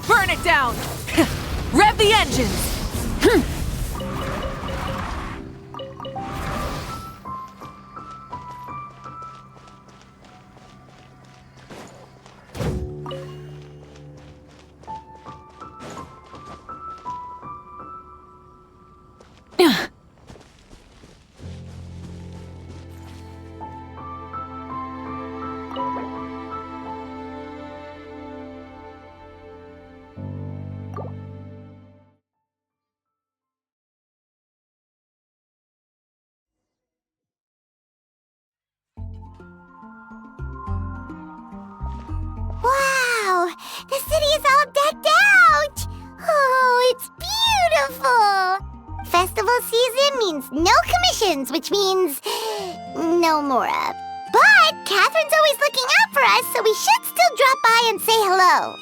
Burn it down! Rev the engines! Wow! The city is all decked out! Oh, it's beautiful! Festival season means no commissions, which means no Mora. But Catherine's always looking out for us, so we should still drop by and say hello.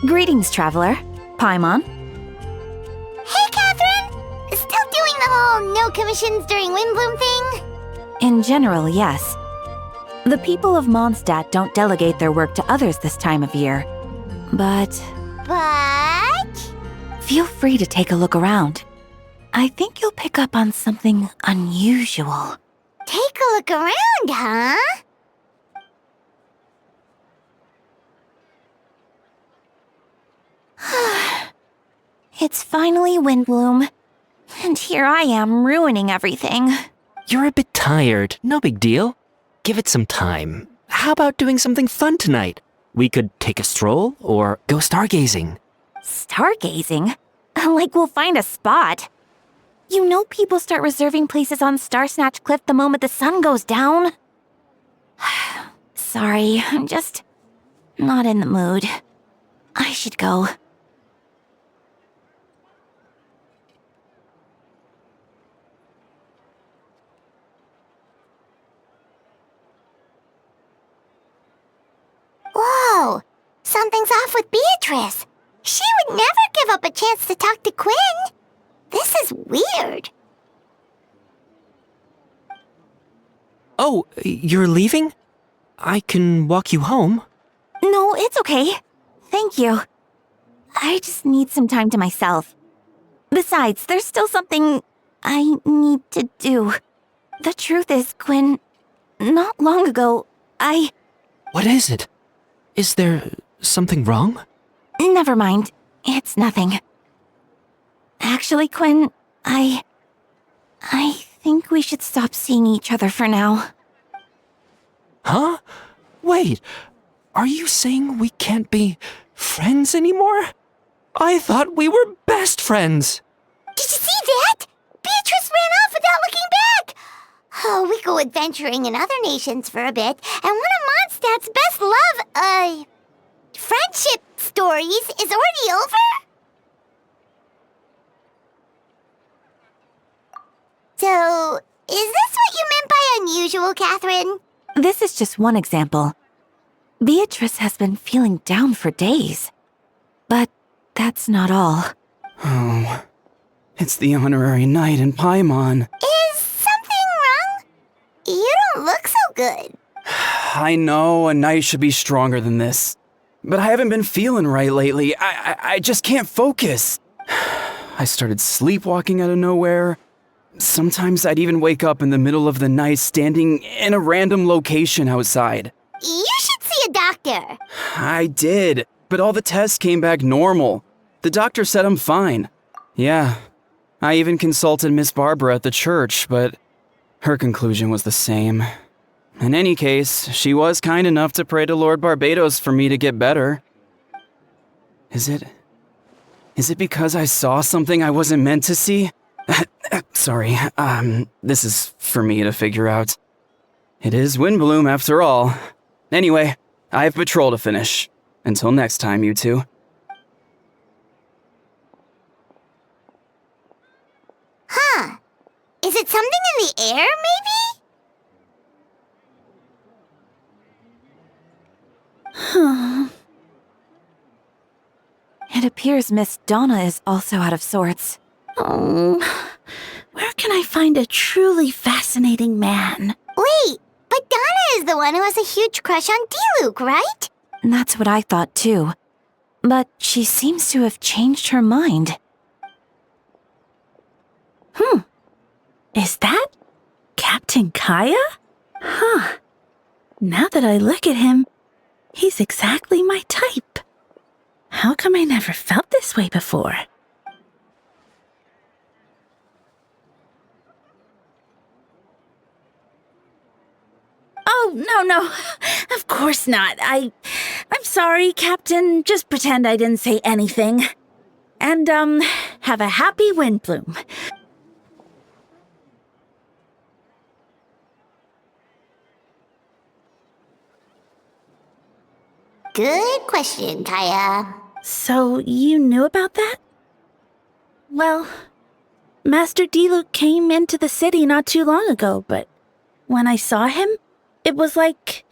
Greetings, traveler. Paimon. Hey, Catherine! Still doing the whole no commissions during Windbloom thing? In general, yes. The people of Mondstadt don't delegate their work to others this time of year. But feel free to take a look around. I think you'll pick up on something unusual. Take a look around, huh? It's finally Windbloom. And here I am ruining everything. You're a bit tired. No big deal. Give it some time. How about doing something fun tonight? We could take a stroll or go stargazing. Stargazing? Like we'll find a spot. You know people start reserving places on Starsnatch Cliff the moment the sun goes down. Sorry, I'm just not in the mood. I should go. Whoa! Something's off with Beatrice. She would never give up a chance to talk to Quinn. This is weird. Oh, you're leaving? I can walk you home. No, it's okay. Thank you. I just need some time to myself. Besides, there's still something I need to do. The truth is, Quinn, not long ago, What is it? Is there something wrong? Never mind. It's nothing. Actually, Quinn, I think we should stop seeing each other for now. Huh? Wait, are you saying we can't be friends anymore? I thought we were best friends. Did you see that? Beatrice ran off without looking back. Oh, we go adventuring in other nations for a bit, and one of Mondstadt's best friendship stories is already over? So, is this what you meant by unusual, Catherine? This is just one example. Beatrice has been feeling down for days. But that's not all. Oh, it's the honorary knight in Paimon. Is something wrong? You don't look so good. I know a knight should be stronger than this, but I haven't been feeling right lately. I just can't focus. I started sleepwalking out of nowhere. Sometimes I'd even wake up in the middle of the night standing in a random location outside. You should see a doctor. I did, but all the tests came back normal. The doctor said I'm fine. Yeah, I even consulted Miss Barbara at the church, but her conclusion was the same. In any case, she was kind enough to pray to Lord Barbados for me to get better. Is it because I saw something I wasn't meant to see? Sorry, this is for me to figure out. It is Windbloom after all. Anyway, I have patrol to finish. Until next time, you two. Huh. Is it something in the air, maybe? It appears Miss Donna is also out of sorts. Oh, where can I find a truly fascinating man? Wait, but Donna is the one who has a huge crush on Diluc, right? That's what I thought too. But she seems to have changed her mind. Is that Captain Kaya? Huh. Now that I look at him, he's exactly my type. How come I never felt this way before? Oh, no. Of course not. I'm sorry, Captain. Just pretend I didn't say anything. And, have a happy Windbloom. Good question, Kaya. So, you knew about that? Well, Master Diluc came into the city not too long ago, but when I saw him, it was like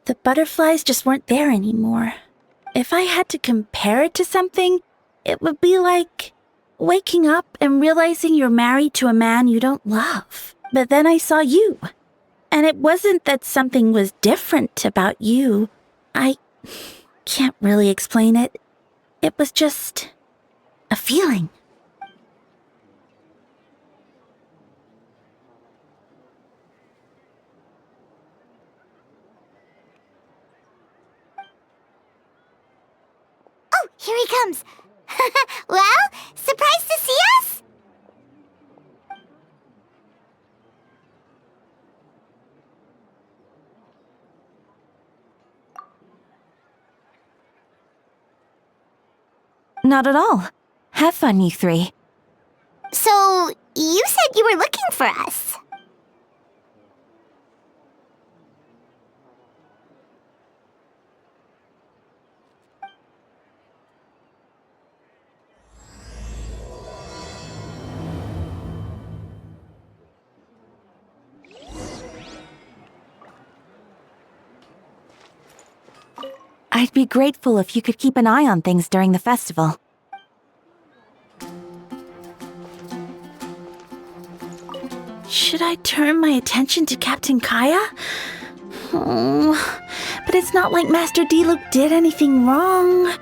the butterflies just weren't there anymore. If I had to compare it to something, it would be like waking up and realizing you're married to a man you don't love. But then I saw you, and it wasn't that something was different about you. I can't really explain it. It was just a feeling. Oh, here he comes. Well, surprised to see us? Not at all. Have fun, you three. So, you said you were looking for us. I'd be grateful if you could keep an eye on things during the festival. Should I turn my attention to Captain Kaya? Oh, but it's not like Master Diluc did anything wrong.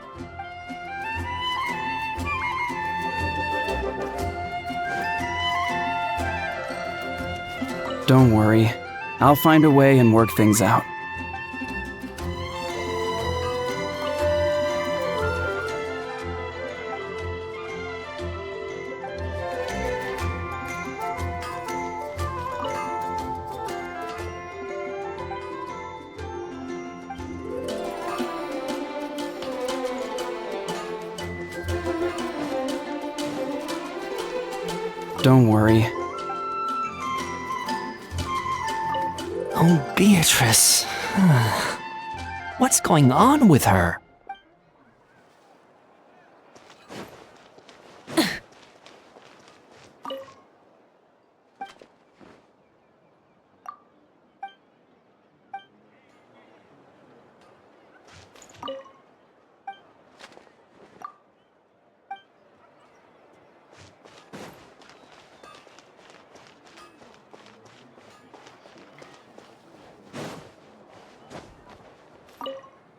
Don't worry. I'll find a way and work things out. Don't worry. Oh, Beatrice. What's going on with her?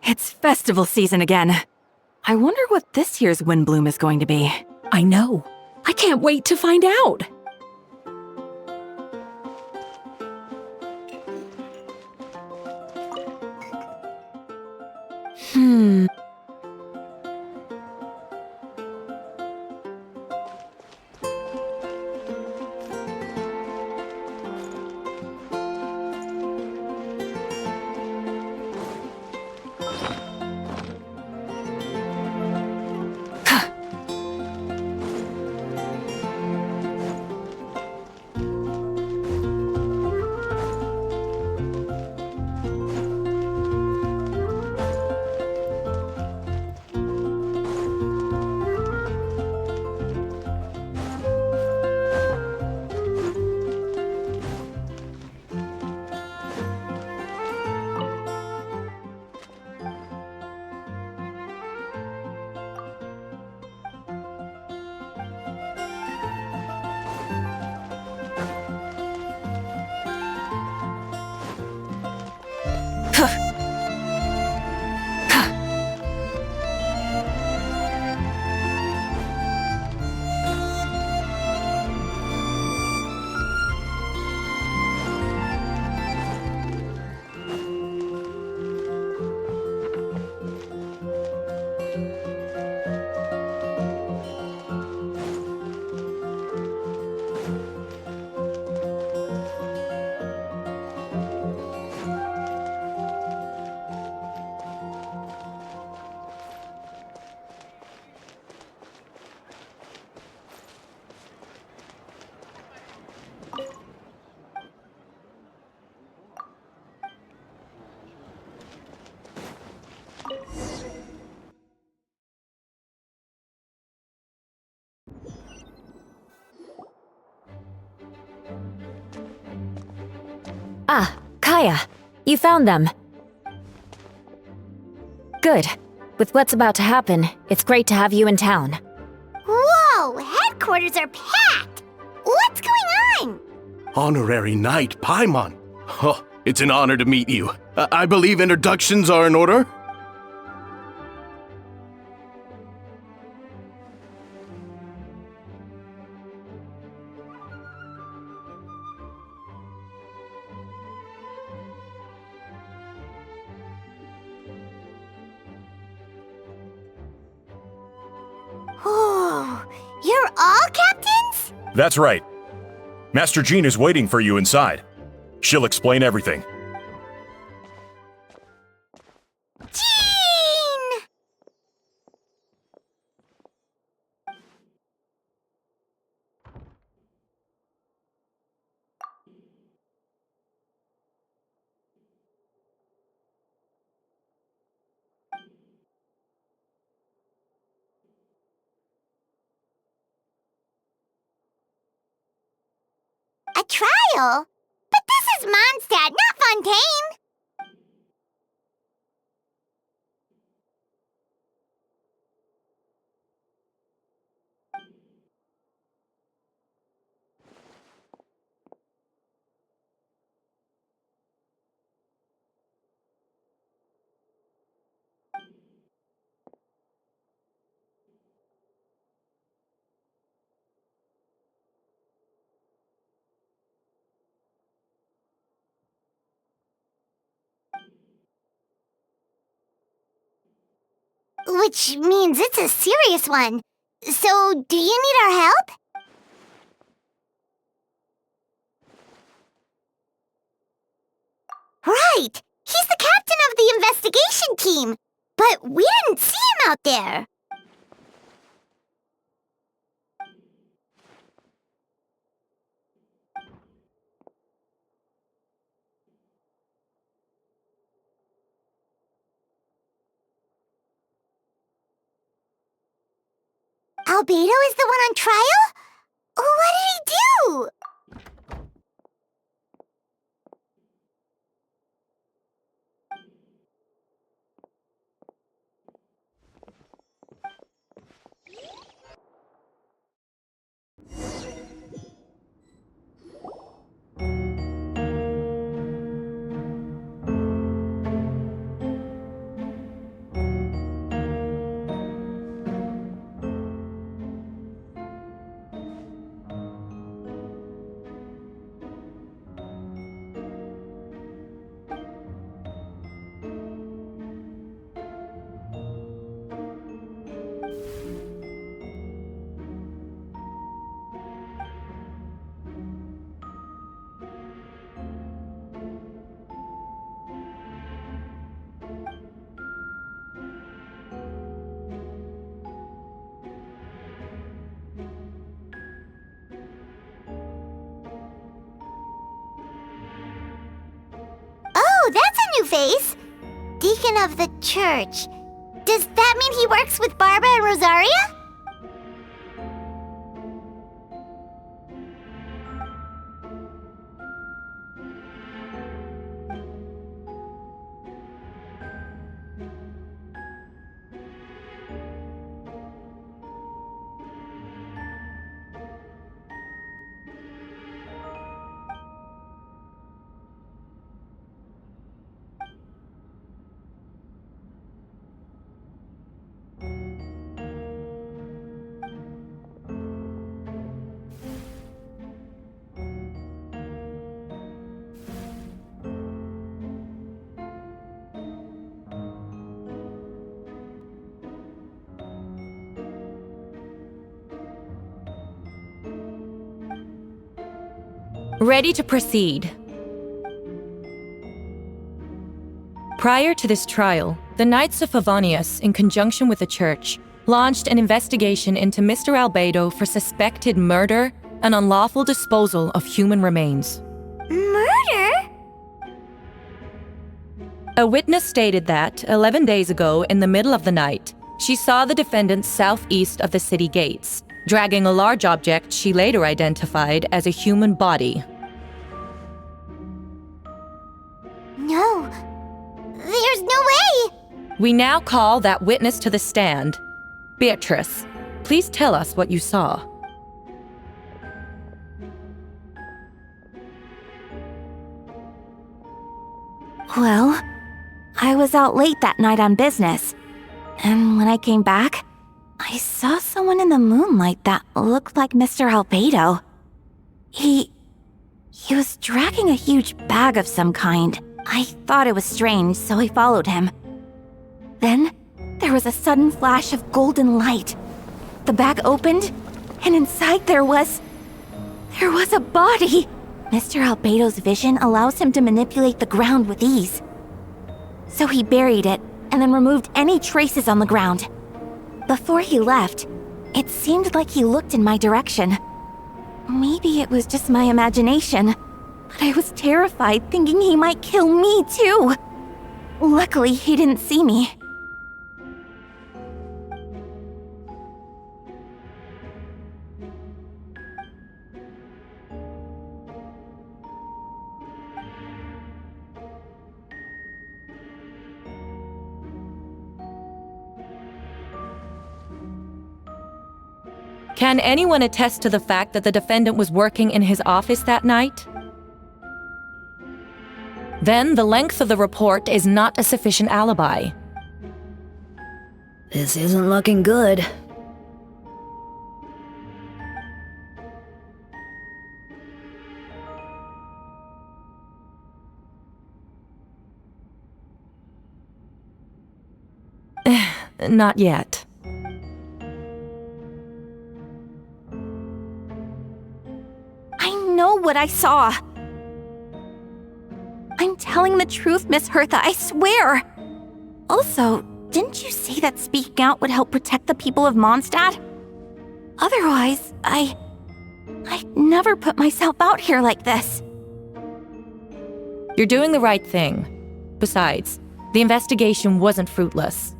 It's festival season again. I wonder what this year's Windbloom is going to be. I know. I can't wait to find out. Ah, Kaya, you found them. Good. With what's about to happen, it's great to have you in town. Whoa, headquarters are packed! What's going on? Honorary Knight Paimon. Oh, it's an honor to meet you. I believe introductions are in order? Oh, you're all captains? That's right. Master Jean is waiting for you inside. She'll explain everything. Jean! A trial? But this is Mondstadt, not Fontaine! Which means it's a serious one. So, do you need our help? Right! He's the captain of the investigation team! But we didn't see him out there! Albedo is the one on trial? What did he do? Oh, that's a new face! Deacon of the church. Does that mean he works with Barbara and Rosaria? Ready to proceed. Prior to this trial, the Knights of Favonius, in conjunction with the Church, launched an investigation into Mr. Albedo for suspected murder and unlawful disposal of human remains. Murder? A witness stated that, 11 days ago, in the middle of the night, she saw the defendant southeast of the city gates, dragging a large object she later identified as a human body. No. There's no way! We now call that witness to the stand. Beatrice, please tell us what you saw. Well, I was out late that night on business. And when I came back, I saw someone in the moonlight that looked like Mr. Albedo. He was dragging a huge bag of some kind. I thought it was strange, so I followed him. Then, there was a sudden flash of golden light. The bag opened, and inside there was a body! Mr. Albedo's vision allows him to manipulate the ground with ease. So he buried it, and then removed any traces on the ground. Before he left, it seemed like he looked in my direction. Maybe it was just my imagination, but I was terrified thinking he might kill me too. Luckily, he didn't see me. Can anyone attest to the fact that the defendant was working in his office that night? Then the length of the report is not a sufficient alibi. This isn't looking good. Not yet. I know what I saw. I'm telling the truth, Miss Hertha, I swear. Also, didn't you say that speaking out would help protect the people of Mondstadt? Otherwise, I'd never put myself out here like this. You're doing the right thing. Besides, the investigation wasn't fruitless.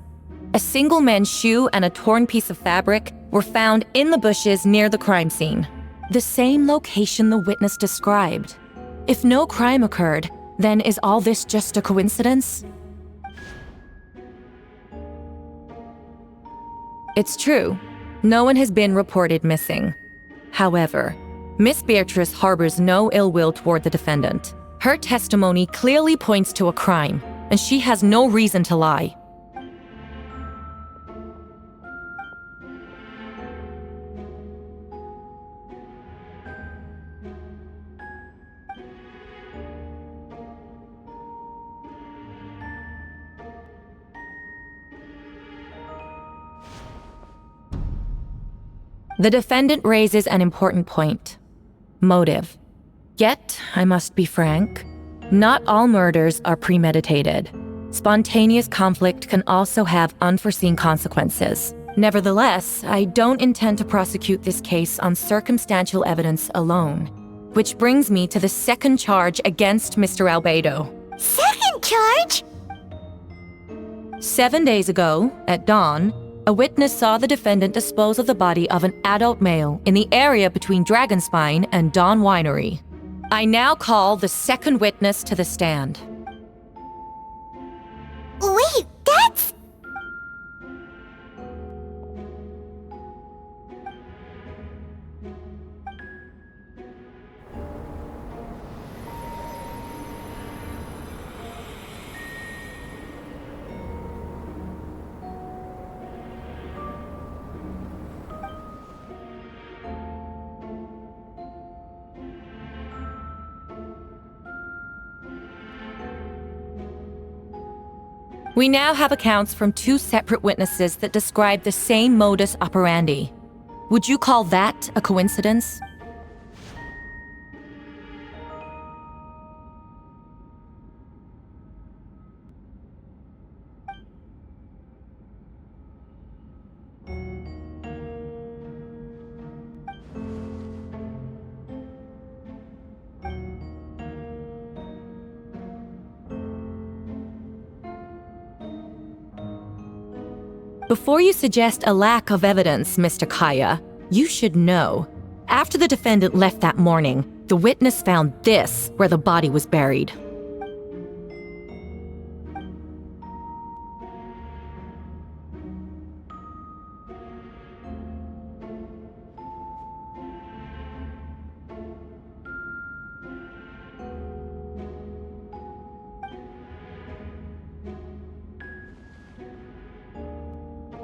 A single men's shoe and a torn piece of fabric were found in the bushes near the crime scene. The same location the witness described. If no crime occurred, then is all this just a coincidence? It's true. No one has been reported missing. However, Miss Beatrice harbors no ill will toward the defendant. Her testimony clearly points to a crime, and she has no reason to lie. The defendant raises an important point. Motive. Yet, I must be frank, not all murders are premeditated. Spontaneous conflict can also have unforeseen consequences. Nevertheless, I don't intend to prosecute this case on circumstantial evidence alone. Which brings me to the second charge against Mr. Albedo. Second charge? 7 days ago, at dawn, a witness saw the defendant dispose of the body of an adult male in the area between Dragonspine and Dawn Winery. I now call the second witness to the stand. Wait, that's... We now have accounts from 2 separate witnesses that describe the same modus operandi. Would you call that a coincidence? Before you suggest a lack of evidence, Mr. Kaya, you should know. After the defendant left that morning, the witness found this where the body was buried.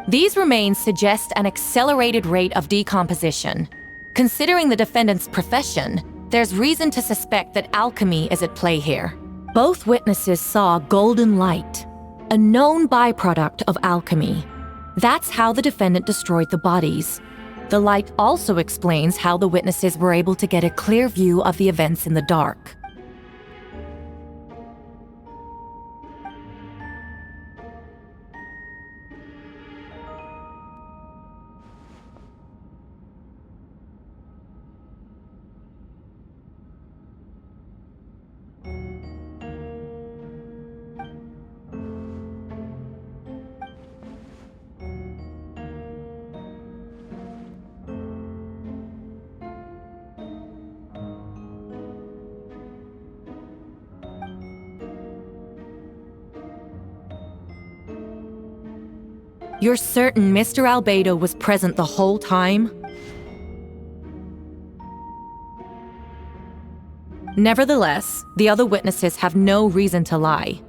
These remains suggest an accelerated rate of decomposition. Considering the defendant's profession, there's reason to suspect that alchemy is at play here. Both witnesses saw golden light, a known byproduct of alchemy. That's how the defendant destroyed the bodies. The light also explains how the witnesses were able to get a clear view of the events in the dark. You're certain Mr. Albedo was present the whole time? Nevertheless, the other witnesses have no reason to lie.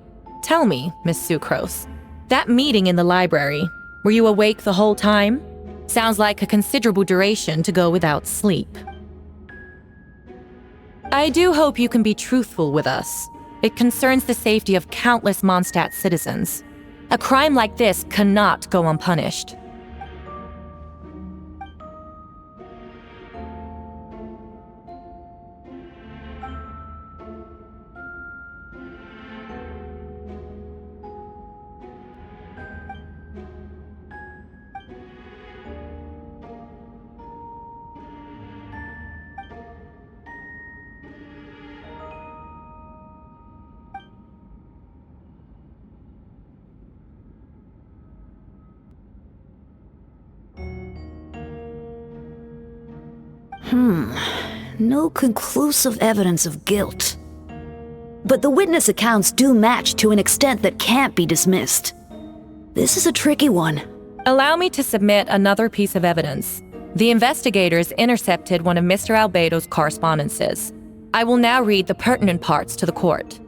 Tell me, Miss Sucrose, that meeting in the library, were you awake the whole time? Sounds like a considerable duration to go without sleep. I do hope you can be truthful with us. It concerns the safety of countless Mondstadt citizens. A crime like this cannot go unpunished. No conclusive evidence of guilt. But the witness accounts do match to an extent that can't be dismissed. This is a tricky one. Allow me to submit another piece of evidence. The investigators intercepted one of Mr. Albedo's correspondences. I will now read the pertinent parts to the court.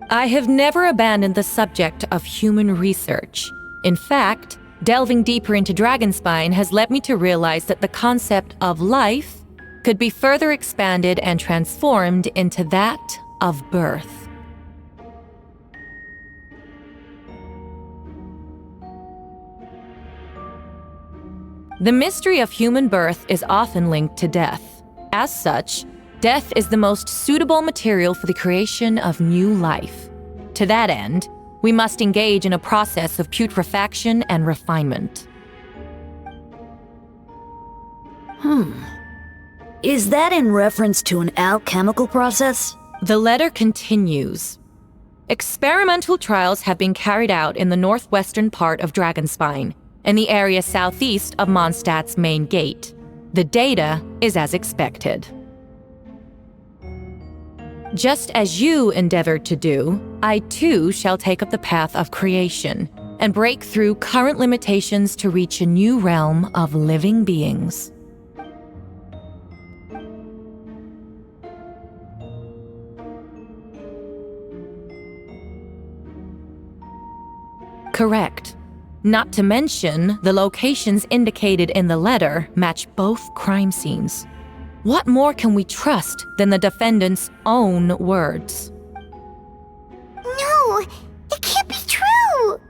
I have never abandoned the subject of human research. In fact, delving deeper into Dragonspine has led me to realize that the concept of life could be further expanded and transformed into that of birth. The mystery of human birth is often linked to death. As such, death is the most suitable material for the creation of new life. To that end, we must engage in a process of putrefaction and refinement. Is that in reference to an alchemical process? The letter continues. Experimental trials have been carried out in the northwestern part of Dragonspine, in the area southeast of Mondstadt's main gate. The data is as expected. Just as you endeavored to do, I too shall take up the path of creation and break through current limitations to reach a new realm of living beings. Correct. Not to mention, the locations indicated in the letter match both crime scenes. What more can we trust than the defendant's own words? No, it can't be true!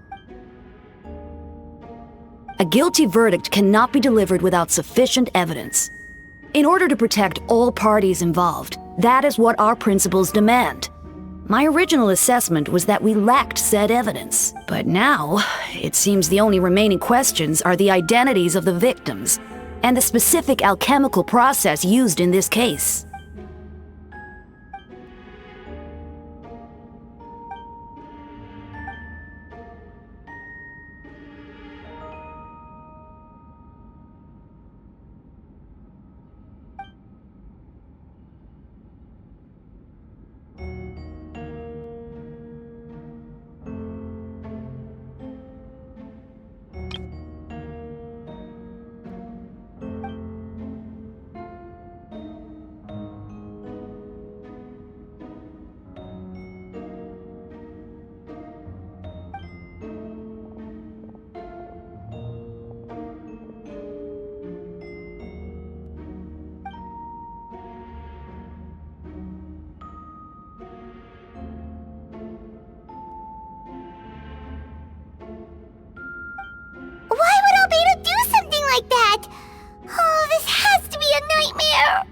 A guilty verdict cannot be delivered without sufficient evidence. In order to protect all parties involved, that is what our principles demand. My original assessment was that we lacked said evidence, but now, it seems the only remaining questions are the identities of the victims and the specific alchemical process used in this case. nightmare!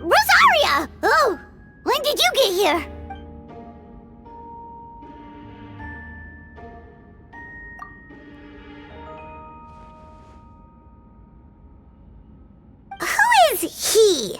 Rosaria! Oh, when did you get here? Who is he?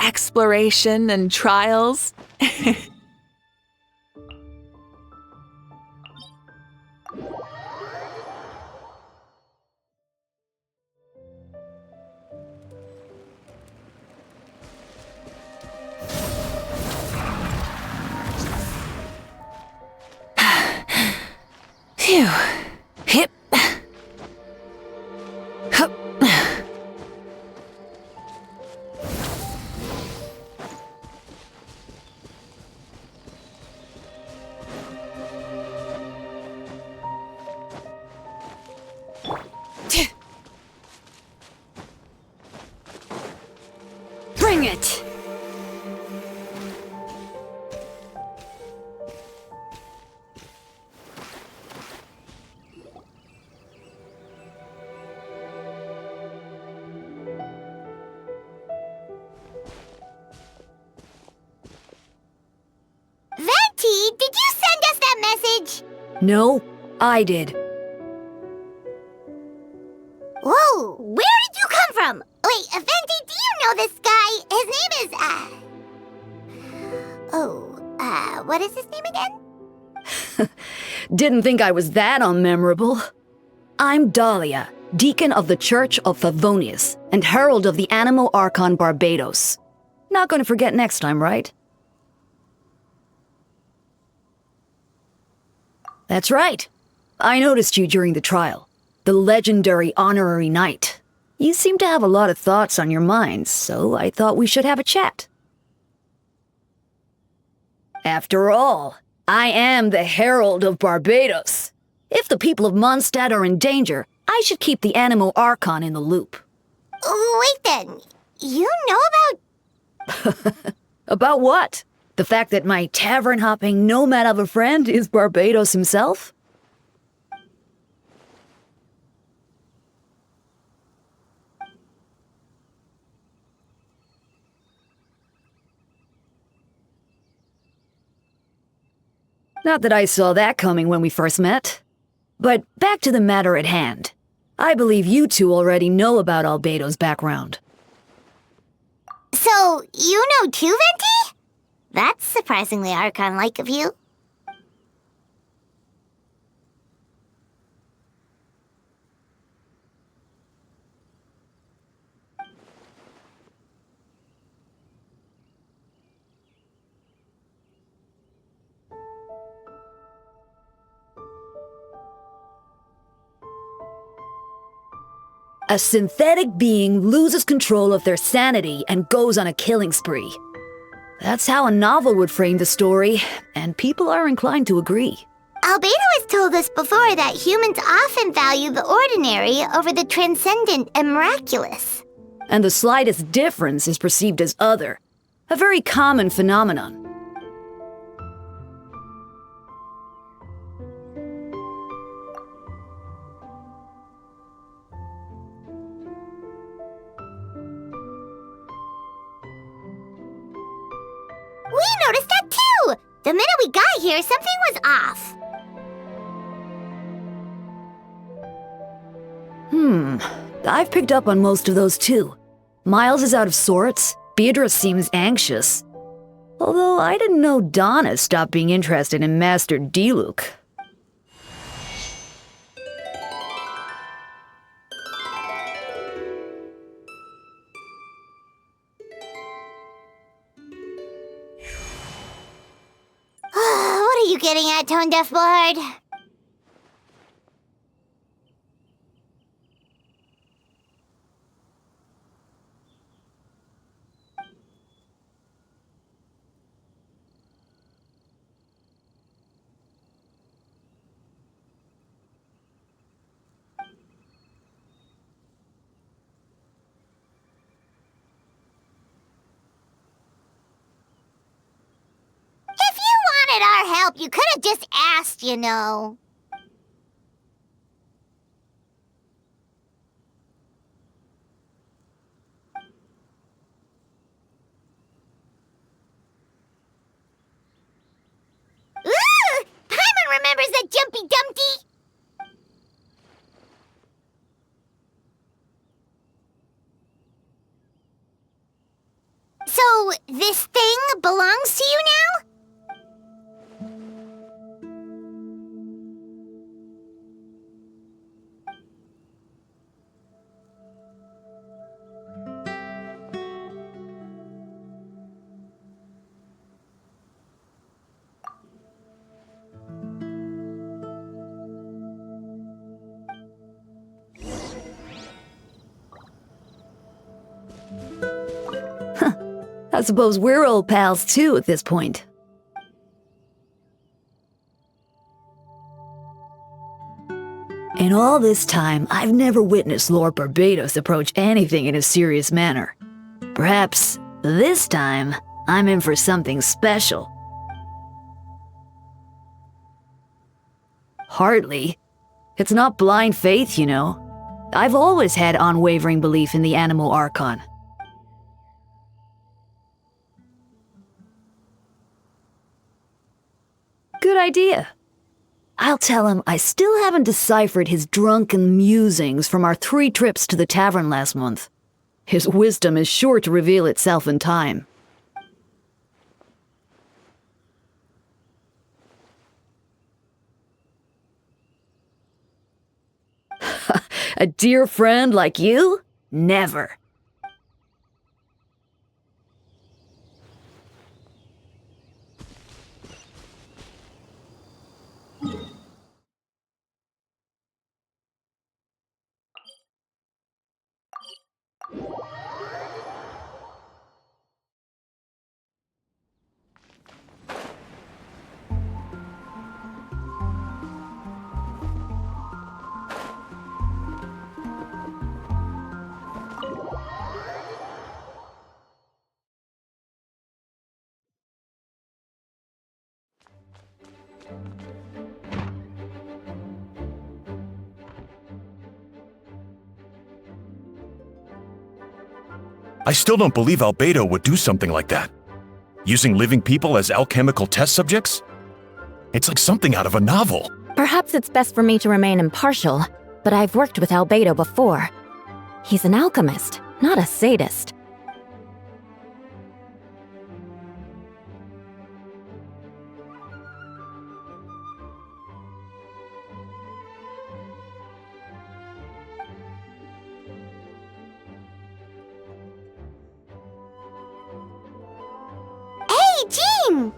Exploration and trials. Phew. Hip. Hup. Bring it! Venti, did you send us that message? No, I did. Whoa, where did you come from? Wait, Venti, do you know this guy? His name is, what is his name again? Didn't think I was that unmemorable. I'm Dahlia, Deacon of the Church of Favonius and Herald of the Animo Archon Barbados. Not gonna forget next time, right? That's right. I noticed you during the trial. The legendary honorary knight. You seem to have a lot of thoughts on your mind, so I thought we should have a chat. After all, I am the Herald of Barbados. If the people of Mondstadt are in danger, I should keep the Animo Archon in the loop. Wait then, you know about... About what? The fact that my tavern-hopping nomad of a friend is Barbados himself? Not that I saw that coming when we first met. But back to the matter at hand. I believe you two already know about Albedo's background. So, you know too, Venti? That's surprisingly Archon-like of you. A synthetic being loses control of their sanity and goes on a killing spree. That's how a novel would frame the story, and people are inclined to agree. Albedo has told us before that humans often value the ordinary over the transcendent and miraculous. And the slightest difference is perceived as other, a very common phenomenon. We noticed that too! The minute we got here, something was off. I've picked up on most of those too. Miles is out of sorts. Beatrice seems anxious. Although I didn't know Donna stopped being interested in Master Diluc. What are you getting at, Tone Deaf Bard? If you wanted our help, you could have just asked, you know. Ooh! Paimon remembers that Jumpy Dumpty! So, this thing belongs to you now? I suppose we're old pals too at this point. In all this time, I've never witnessed Lord Barbados approach anything in a serious manner. Perhaps this time, I'm in for something special. Hardly. It's not blind faith, you know. I've always had unwavering belief in the animal Archon. Good idea. I'll tell him I still haven't deciphered his drunken musings from our 3 trips to the tavern last month. His wisdom is sure to reveal itself in time. A dear friend like you? Never. I still don't believe Albedo would do something like that. Using living people as alchemical test subjects? It's like something out of a novel. Perhaps it's best for me to remain impartial, but I've worked with Albedo before. He's an alchemist, not a sadist. Hey, Jean!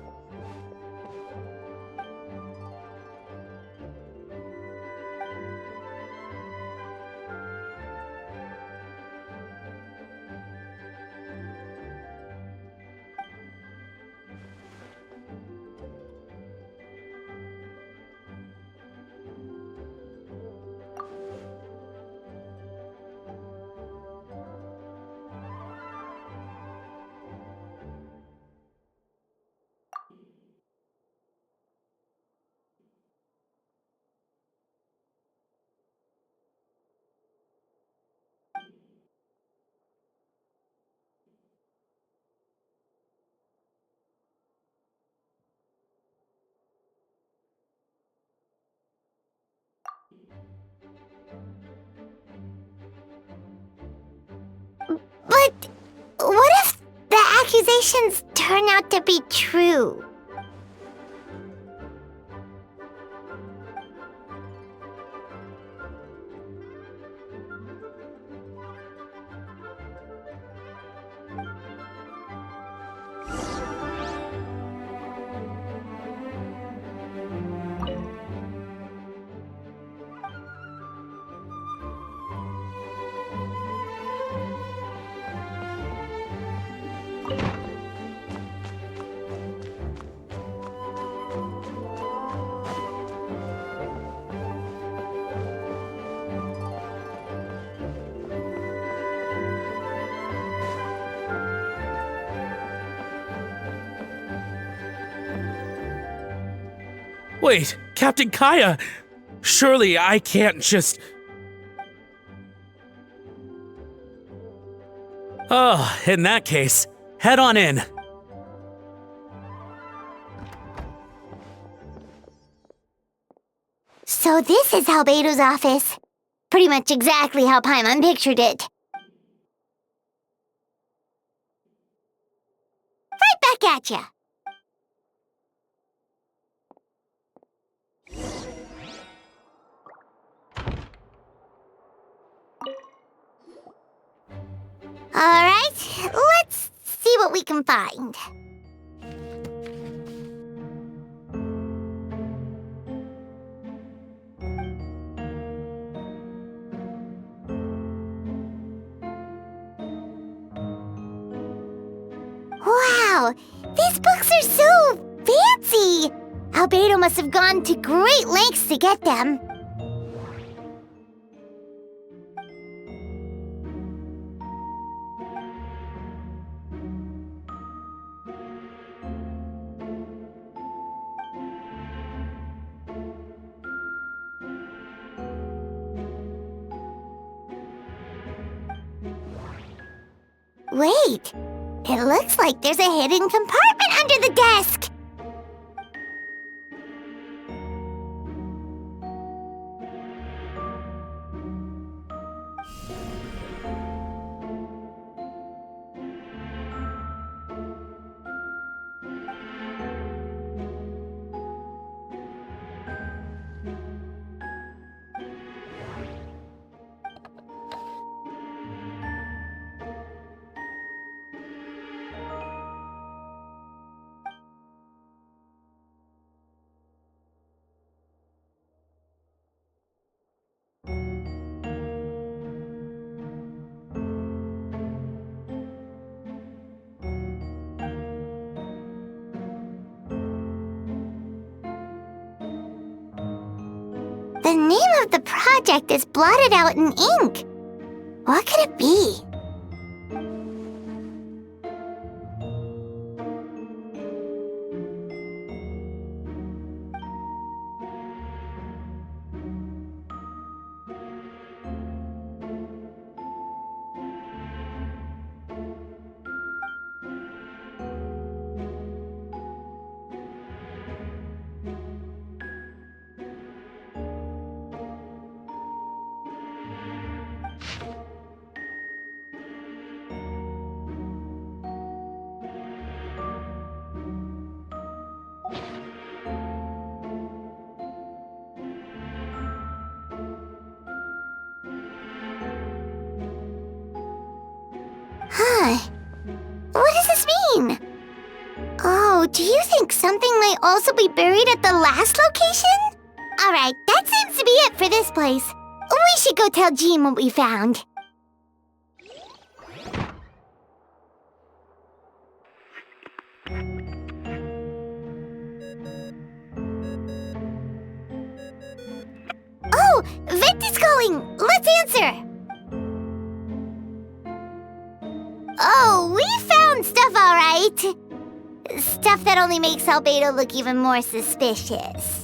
accusations turn out to be true? Wait, Captain Kaya! Surely I can't just... Oh, in that case, head on in. So this is Albedo's office. Pretty much exactly how Paimon pictured it. Right back at ya. Alright, let's see what we can find. Wow, these books are so fancy! Albedo must have gone to great lengths to get them. Wait, it looks like there's a hidden compartment under the desk! The name of the project is blotted out in ink. What could it be? Huh. What does this mean? Oh, do you think something might also be buried at the last location? Alright, that seems to be it for this place. We should go tell Jean what we found. Oh, Vent is calling! Let's answer! Oh, we found stuff, all right. Stuff that only makes Albedo look even more suspicious.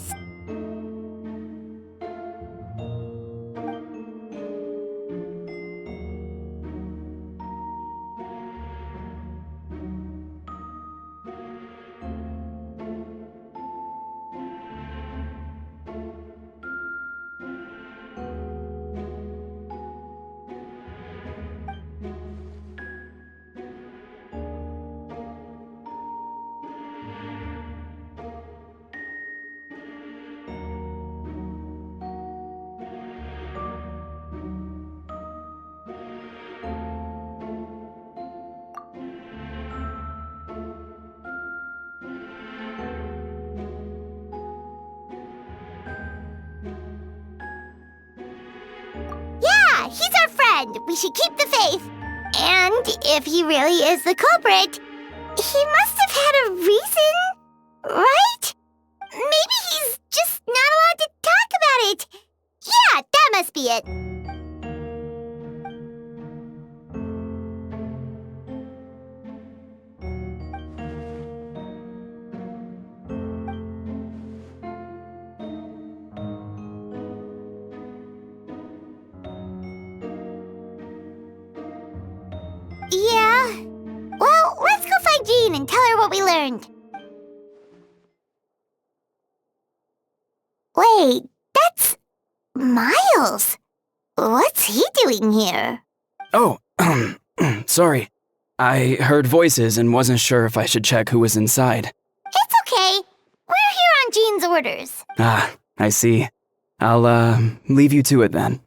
friend. We should keep the faith. And if he really is the culprit, he must have had a reason, right? Maybe he's just not allowed to talk about it. Yeah, that must be it. Yeah. Well, let's go find Jean and tell her what we learned. Wait, that's Miles. What's he doing here? Oh, sorry. I heard voices and wasn't sure if I should check who was inside. It's okay. We're here on Jean's orders. Ah, I see. I'll, leave you to it then.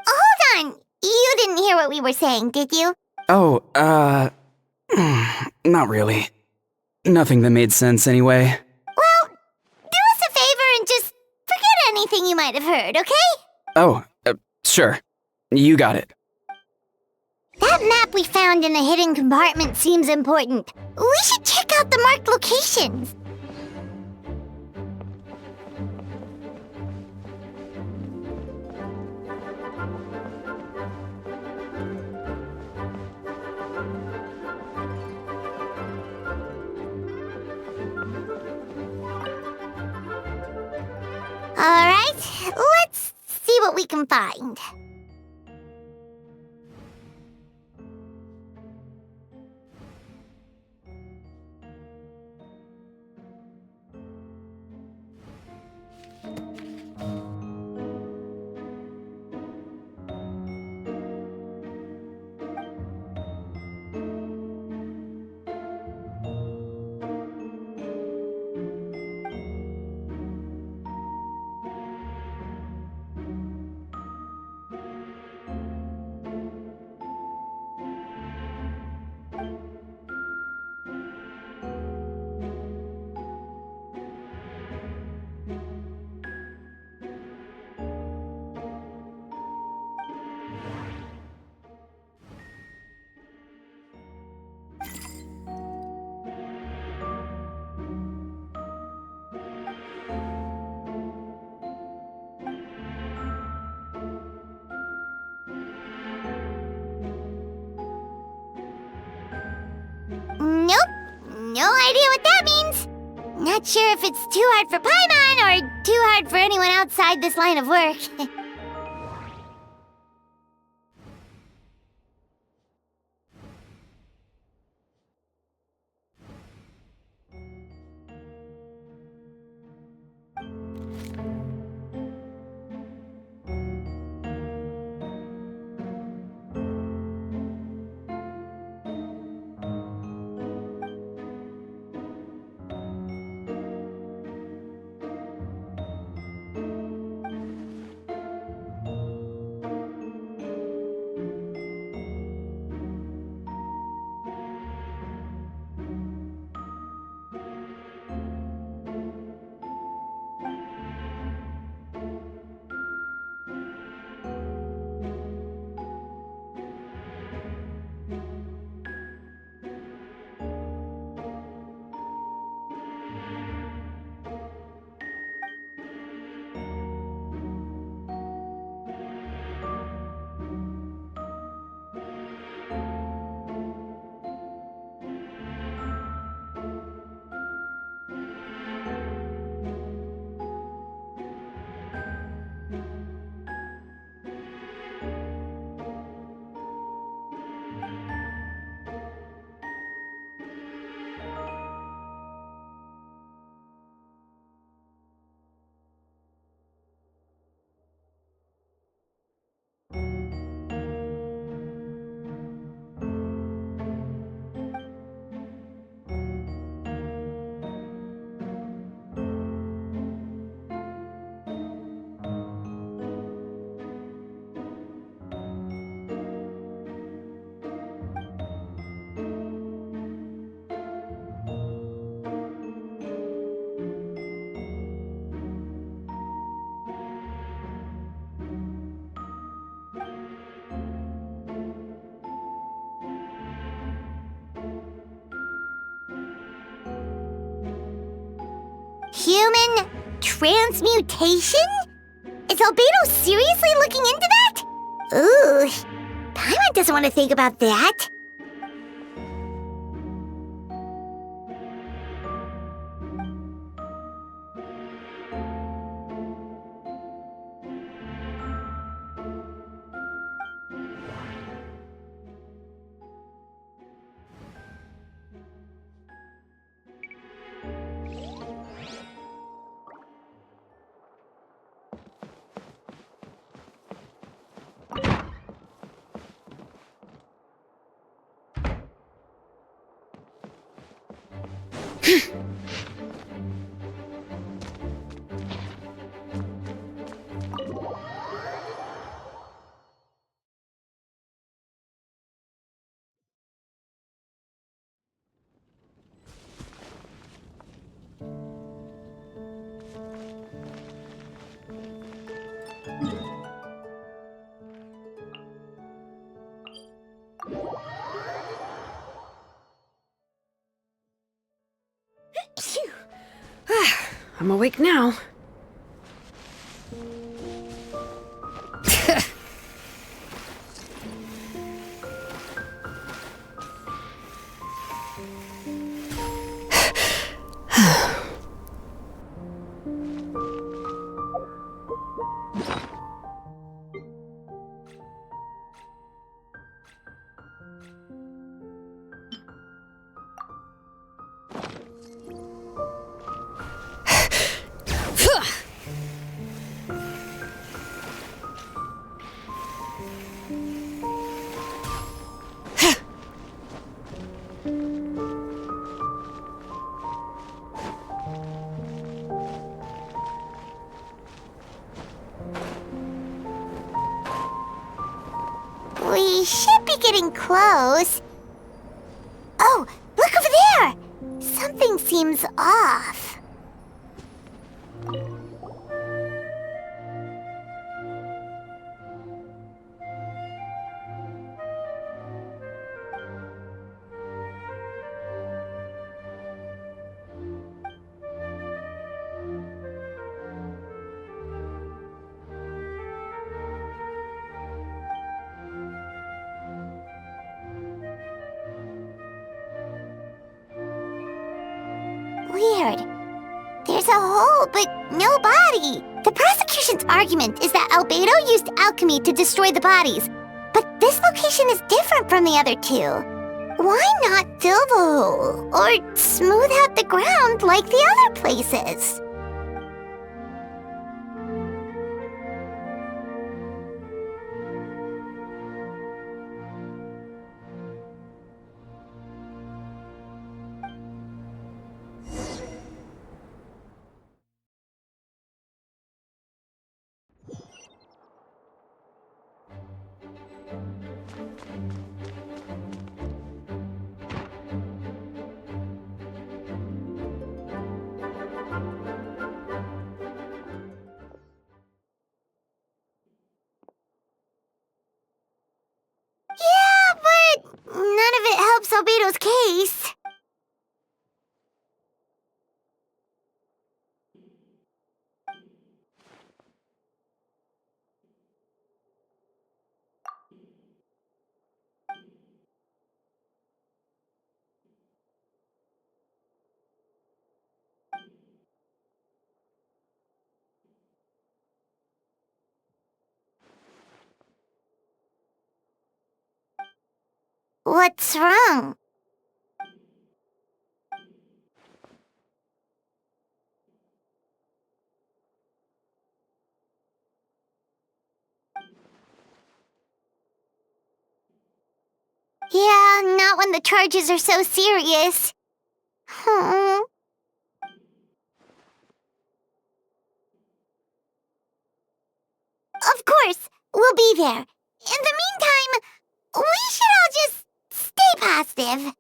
Hold on. You didn't hear what we were saying, did you? Oh, not really. Nothing that made sense anyway. Well, do us a favor and just forget anything you might have heard, okay? Oh, sure. You got it. That map we found in the hidden compartment seems important. We should check out the marked locations. All right, let's see what we can find. Nope, no idea what that means. Not sure if it's too hard for Paimon or too hard for anyone outside this line of work. Human transmutation? Is Albedo seriously looking into that? Ooh, Paimon doesn't want to think about that. I'm awake now. We should be getting close. Oh, look over there! Something seems off. Weird. There's a hole, but no body. The prosecution's argument is that Albedo used alchemy to destroy the bodies, but this location is different from the other two. Why not fill the hole, or smooth out the ground like the other places? Yeah, but none of it helps Albedo's case. What's wrong? Yeah, not when the charges are so serious. Hmm. Of course, we'll be there. In the meantime, we should all just stay positive.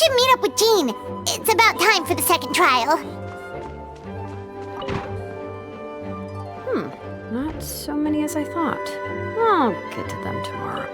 should meet up with Jean. It's about time for the second trial. Not so many as I thought. I'll get to them tomorrow.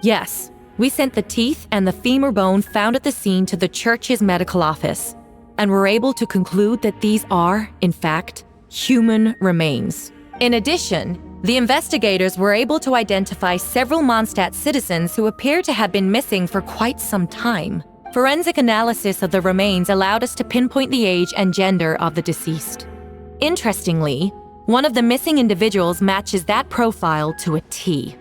Yes, we sent the teeth and the femur bone found at the scene to the church's medical office, and were able to conclude that these are, in fact, human remains. In addition, the investigators were able to identify several Mondstadt citizens who appear to have been missing for quite some time. Forensic analysis of the remains allowed us to pinpoint the age and gender of the deceased. Interestingly, one of the missing individuals matches that profile to a T.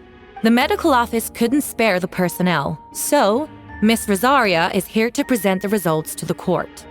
The medical office couldn't spare the personnel, so Miss Rosaria is here to present the results to the court.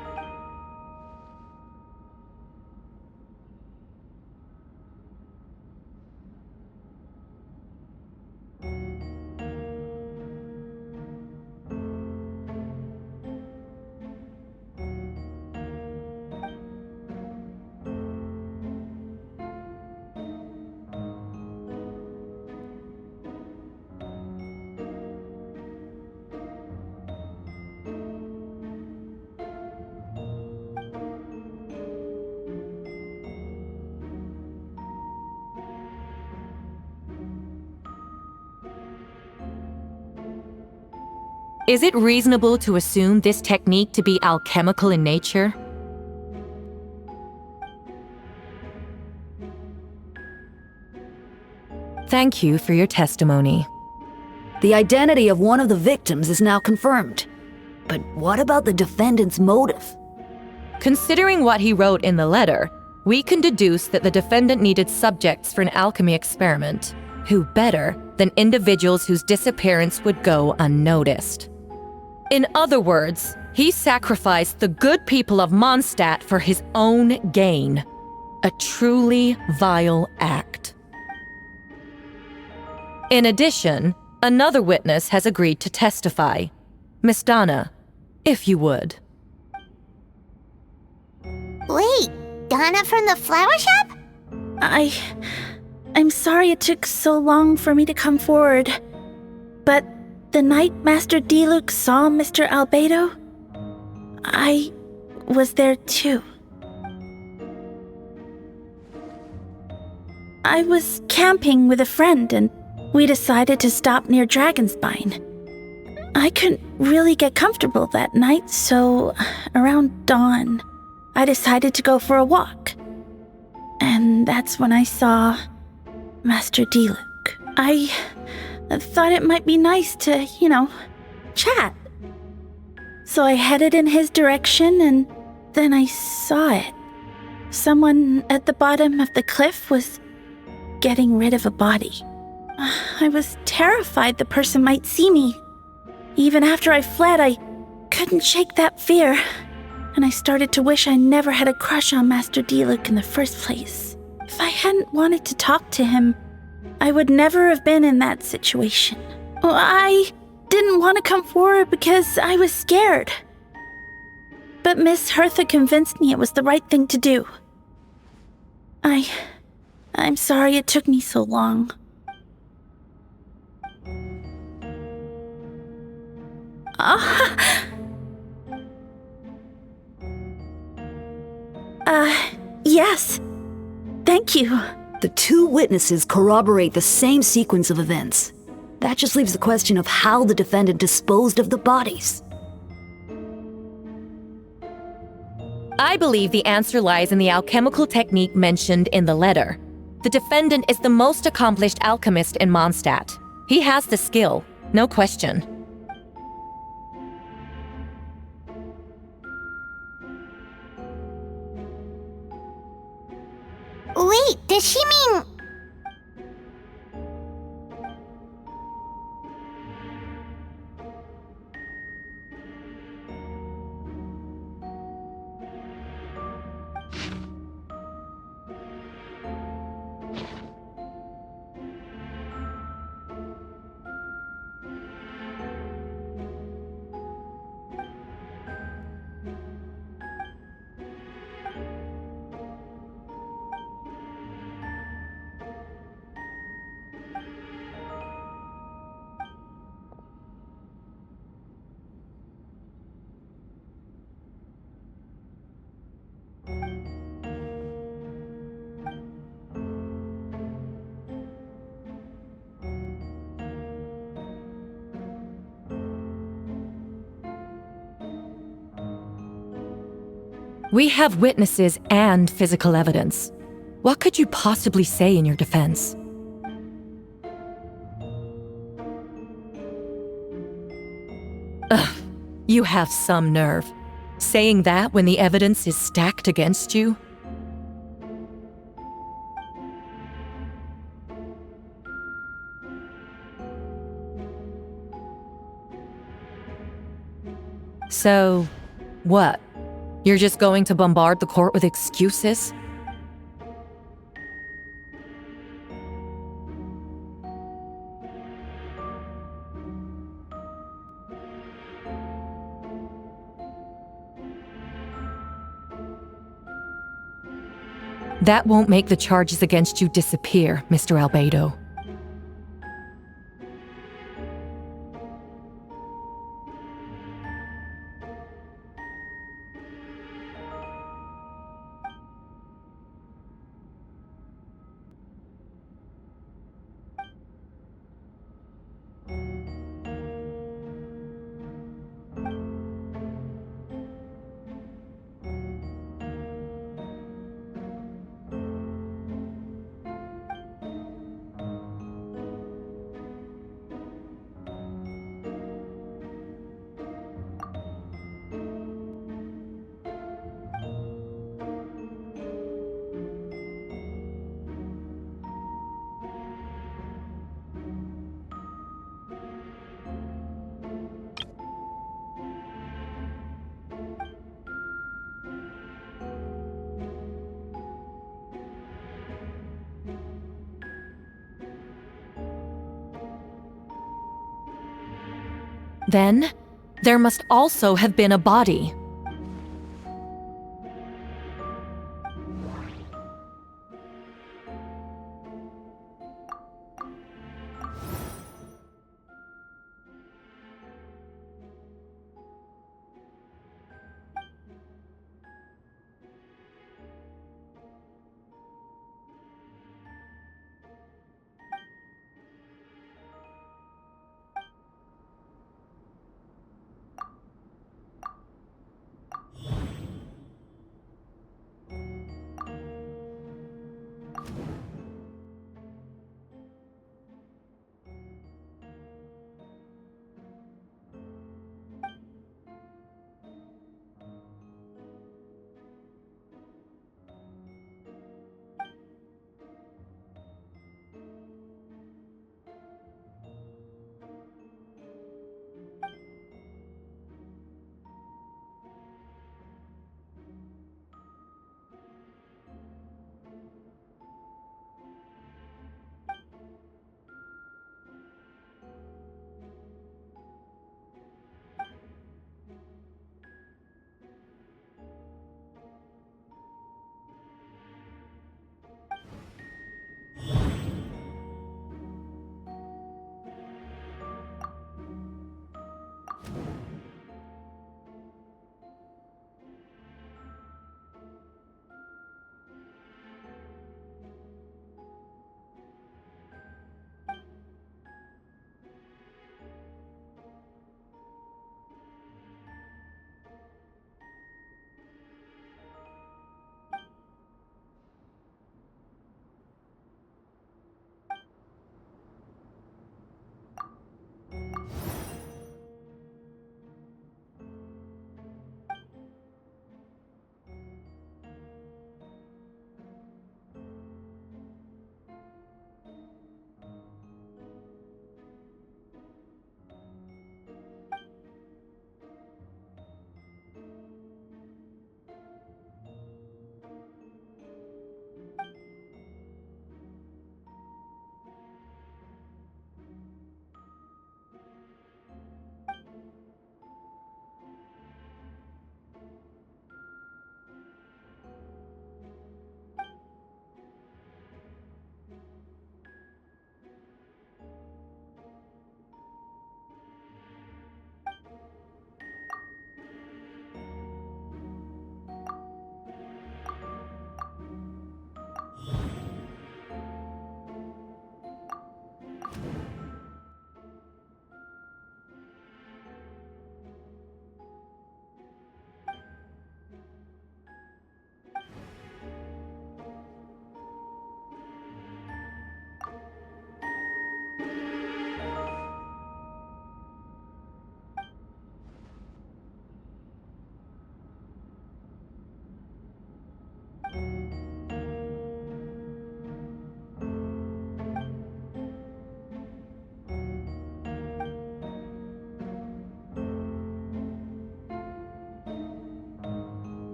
Is it reasonable to assume this technique to be alchemical in nature? Thank you for your testimony. The identity of one of the victims is now confirmed. But what about the defendant's motive? Considering what he wrote in the letter, we can deduce that the defendant needed subjects for an alchemy experiment. Who better than individuals whose disappearance would go unnoticed? In other words, he sacrificed the good people of Mondstadt for his own gain. A truly vile act. In addition, another witness has agreed to testify. Miss Donna, if you would. Wait, Donna from the flower shop? I'm sorry it took so long for me to come forward, but the night Master Diluc saw Mr. Albedo, I was there too. I was camping with a friend and we decided to stop near Dragonspine. I couldn't really get comfortable that night, so around dawn, I decided to go for a walk. And that's when I saw Master Diluc. I thought it might be nice to, chat. So I headed in his direction and then I saw it. Someone at the bottom of the cliff was getting rid of a body. I was terrified the person might see me. Even after I fled, I couldn't shake that fear. And I started to wish I never had a crush on Master Diluc in the first place. If I hadn't wanted to talk to him, I would never have been in that situation. Well, I didn't want to come forward because I was scared. But Miss Hertha convinced me it was the right thing to do. I'm sorry it took me so long. Yes. Thank you. The two witnesses corroborate the same sequence of events. That just leaves the question of how the defendant disposed of the bodies. I believe the answer lies in the alchemical technique mentioned in the letter. The defendant is the most accomplished alchemist in Mondstadt. He has the skill, no question. Wait, does she mean... We have witnesses and physical evidence. What could you possibly say in your defense? Ugh, you have some nerve. Saying that when the evidence is stacked against you? So, what? You're just going to bombard the court with excuses? That won't make the charges against you disappear, Mr. Albedo. Then, there must also have been a body.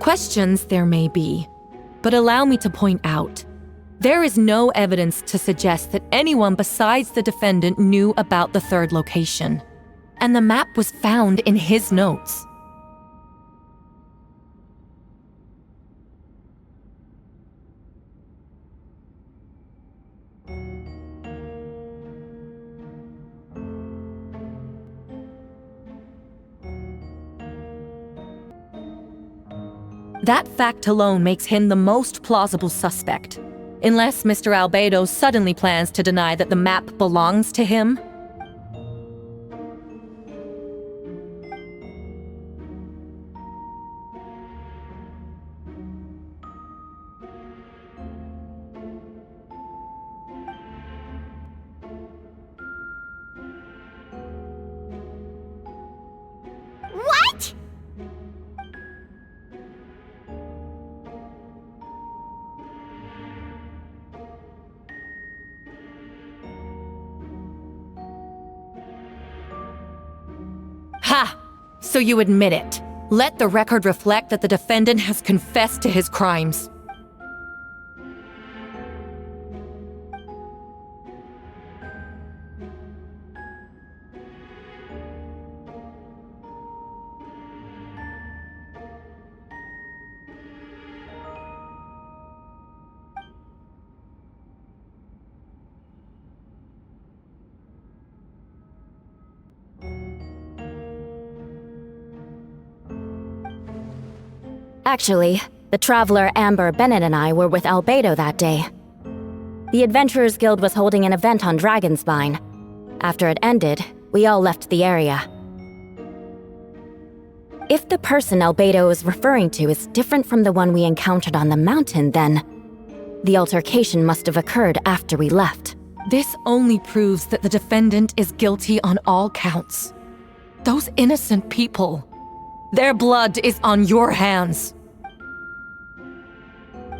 Questions there may be, but allow me to point out, there is no evidence to suggest that anyone besides the defendant knew about the third location, and the map was found in his notes. That fact alone makes him the most plausible suspect, unless Mr. Albedo suddenly plans to deny that the map belongs to him. What? Ha! So you admit it. Let the record reflect that the defendant has confessed to his crimes. Actually, the traveler Amber, Bennett, and I were with Albedo that day. The Adventurers Guild was holding an event on Dragonspine. After it ended, we all left the area. If the person Albedo is referring to is different from the one we encountered on the mountain, then the altercation must have occurred after we left. This only proves that the defendant is guilty on all counts. Those innocent people, their blood is on your hands.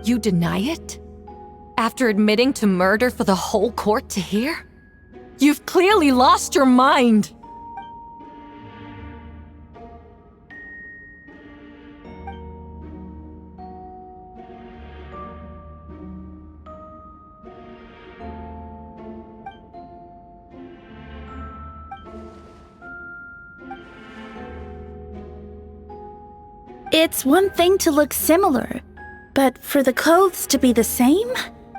You deny it? After admitting to murder for the whole court to hear? You've clearly lost your mind! It's one thing to look similar, but for the clothes to be the same?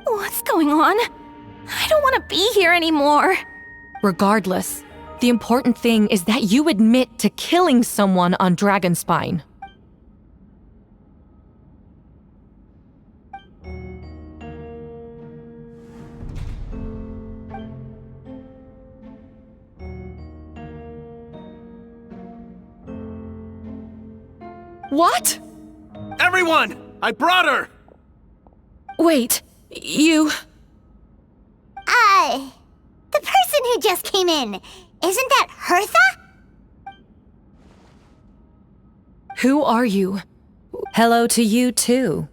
What's going on? I don't want to be here anymore. Regardless, the important thing is that you admit to killing someone on Dragonspine. What? Everyone! I brought her! Wait, you... The person who just came in, isn't that Hertha? Who are you? Hello to you, too.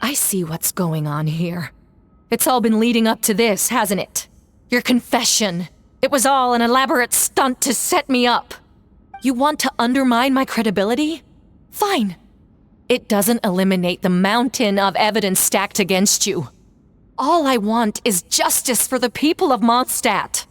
I see what's going on here. It's all been leading up to this, hasn't it? Your confession. It was all an elaborate stunt to set me up. You want to undermine my credibility? Fine. It doesn't eliminate the mountain of evidence stacked against you. All I want is justice for the people of Mondstadt.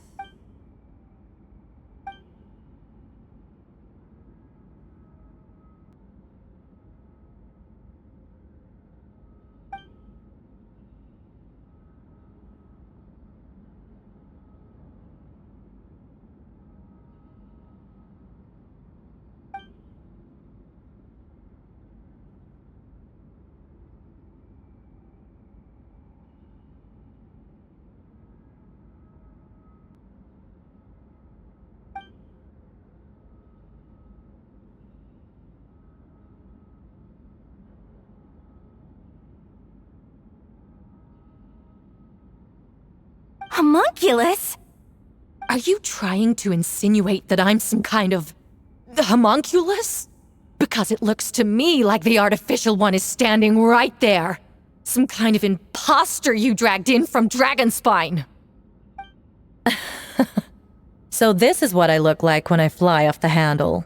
Homunculus? Are you trying to insinuate that I'm some kind of... homunculus? Because it looks to me like the artificial one is standing right there. Some kind of imposter you dragged in from Dragonspine. So this is what I look like when I fly off the handle.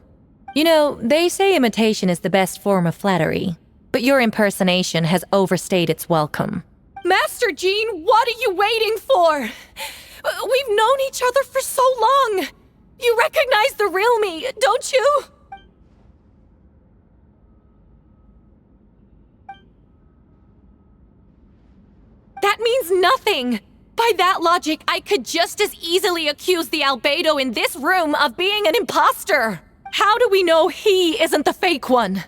You know, they say imitation is the best form of flattery, but your impersonation has overstayed its welcome. Master Jean, what are you waiting for? We've known each other for so long. You recognize the real me, don't you? That means nothing. By that logic, I could just as easily accuse the albedo in this room of being an imposter. How do we know he isn't the fake one?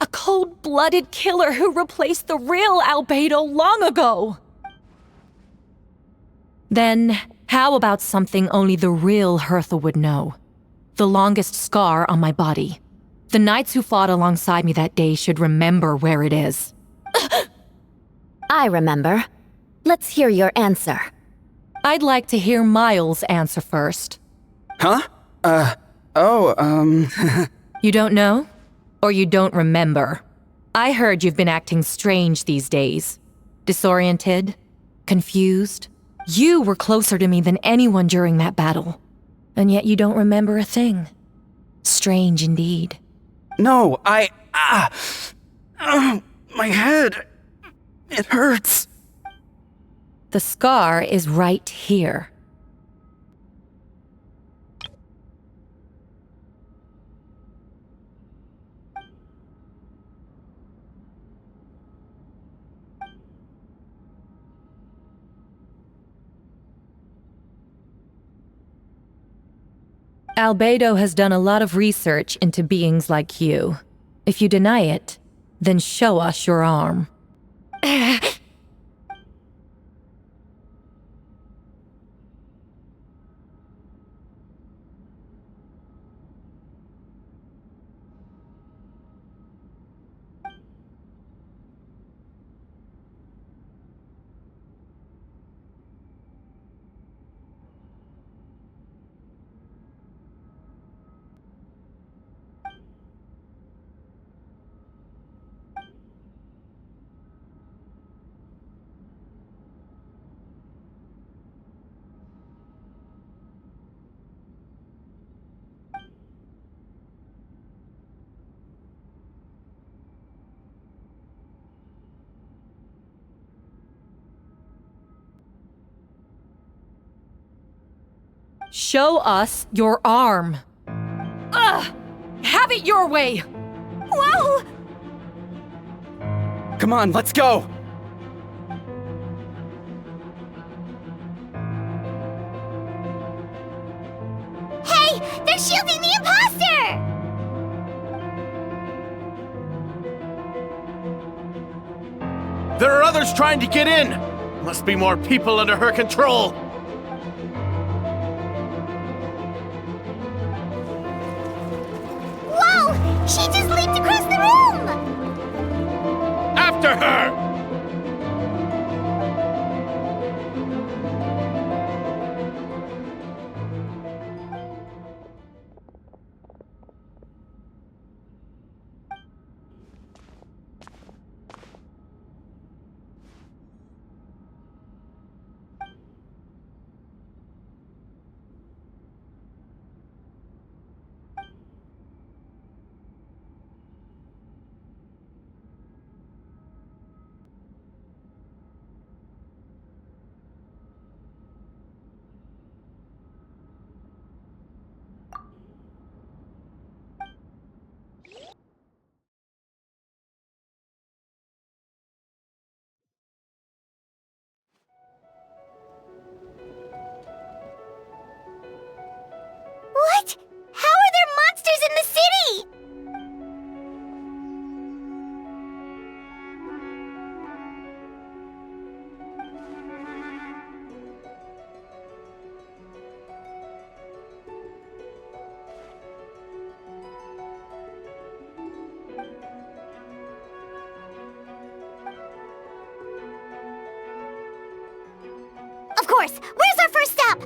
A cold-blooded killer who replaced the real albedo long ago. Then, how about something only the real Hertha would know? The longest scar on my body. The knights who fought alongside me that day should remember where it is. I remember. Let's hear your answer. I'd like to hear Miles' answer first. Huh? You don't know? Or you don't remember? I heard you've been acting strange these days. Disoriented? Confused? You were closer to me than anyone during that battle. And yet you don't remember a thing. Strange indeed. No, my head. It hurts. The scar is right here. Albedo has done a lot of research into beings like you. If you deny it, then show us your arm. Show us your arm. Ugh! Have it your way! Whoa! Come on, let's go! Hey! They're shielding the imposter! There are others trying to get in! Must be more people under her control! She just leaped across the room! After her! What? How are there monsters in the city? Of course! Where's our first step?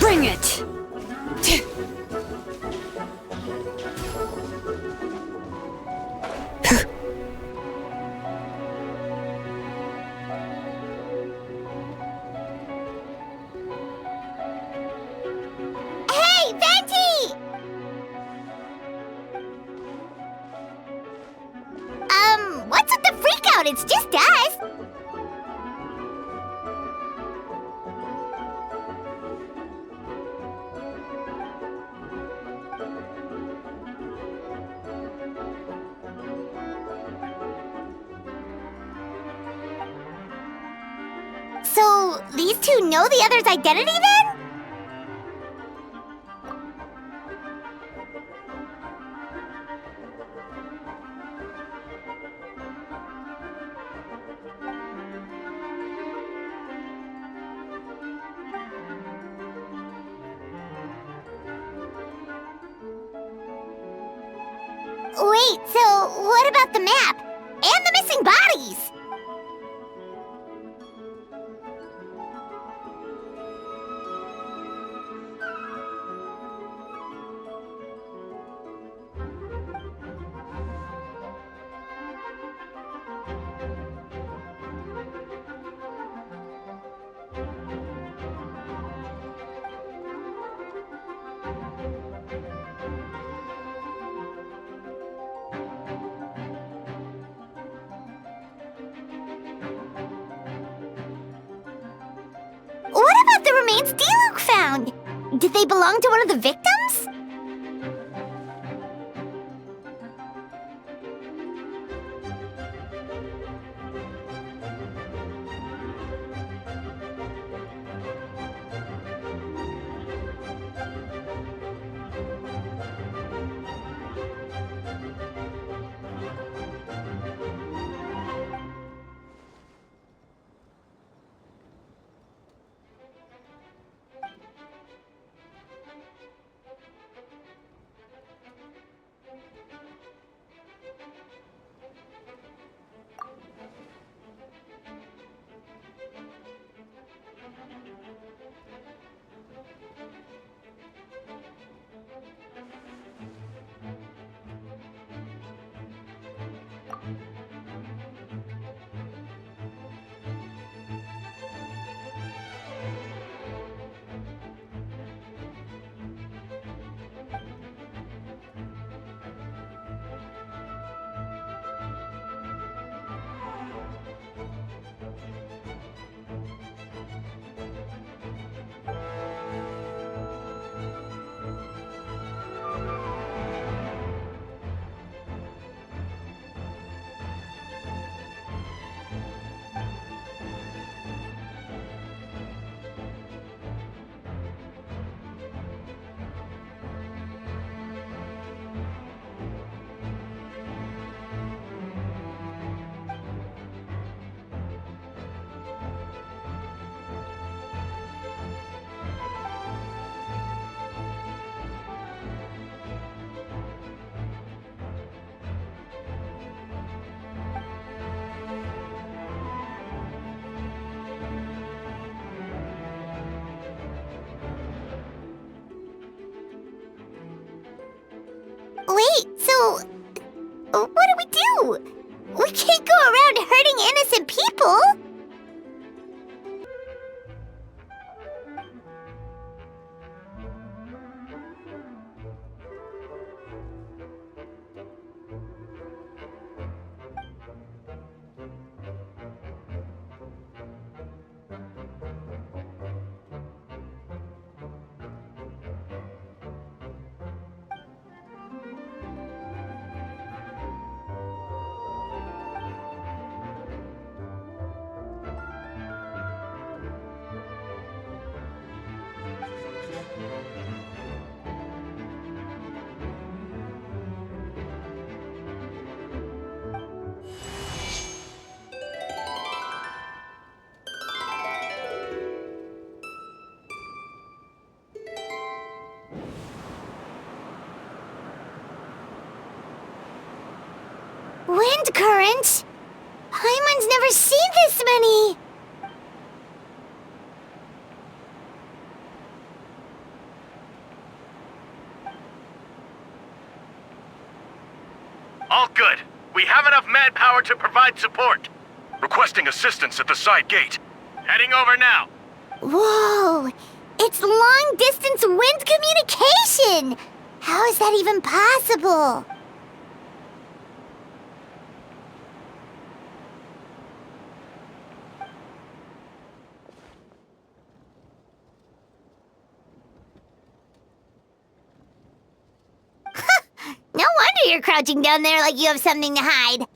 Bring it! Hey, Venti! What's with the freak out? It's just us. So, these two know the other's identity then? Wait, so what about the map? And the missing bodies? What about the remains D-Luke found? Did they belong to one of the victims? Wait, so what do we do? We can't go around hurting innocent people! Wind current? Paimon's never seen this many! All good. We have enough manpower to provide support. Requesting assistance at the side gate. Heading over now. Whoa! It's long-distance wind communication! How is that even possible? No wonder you're crouching down there like you have something to hide.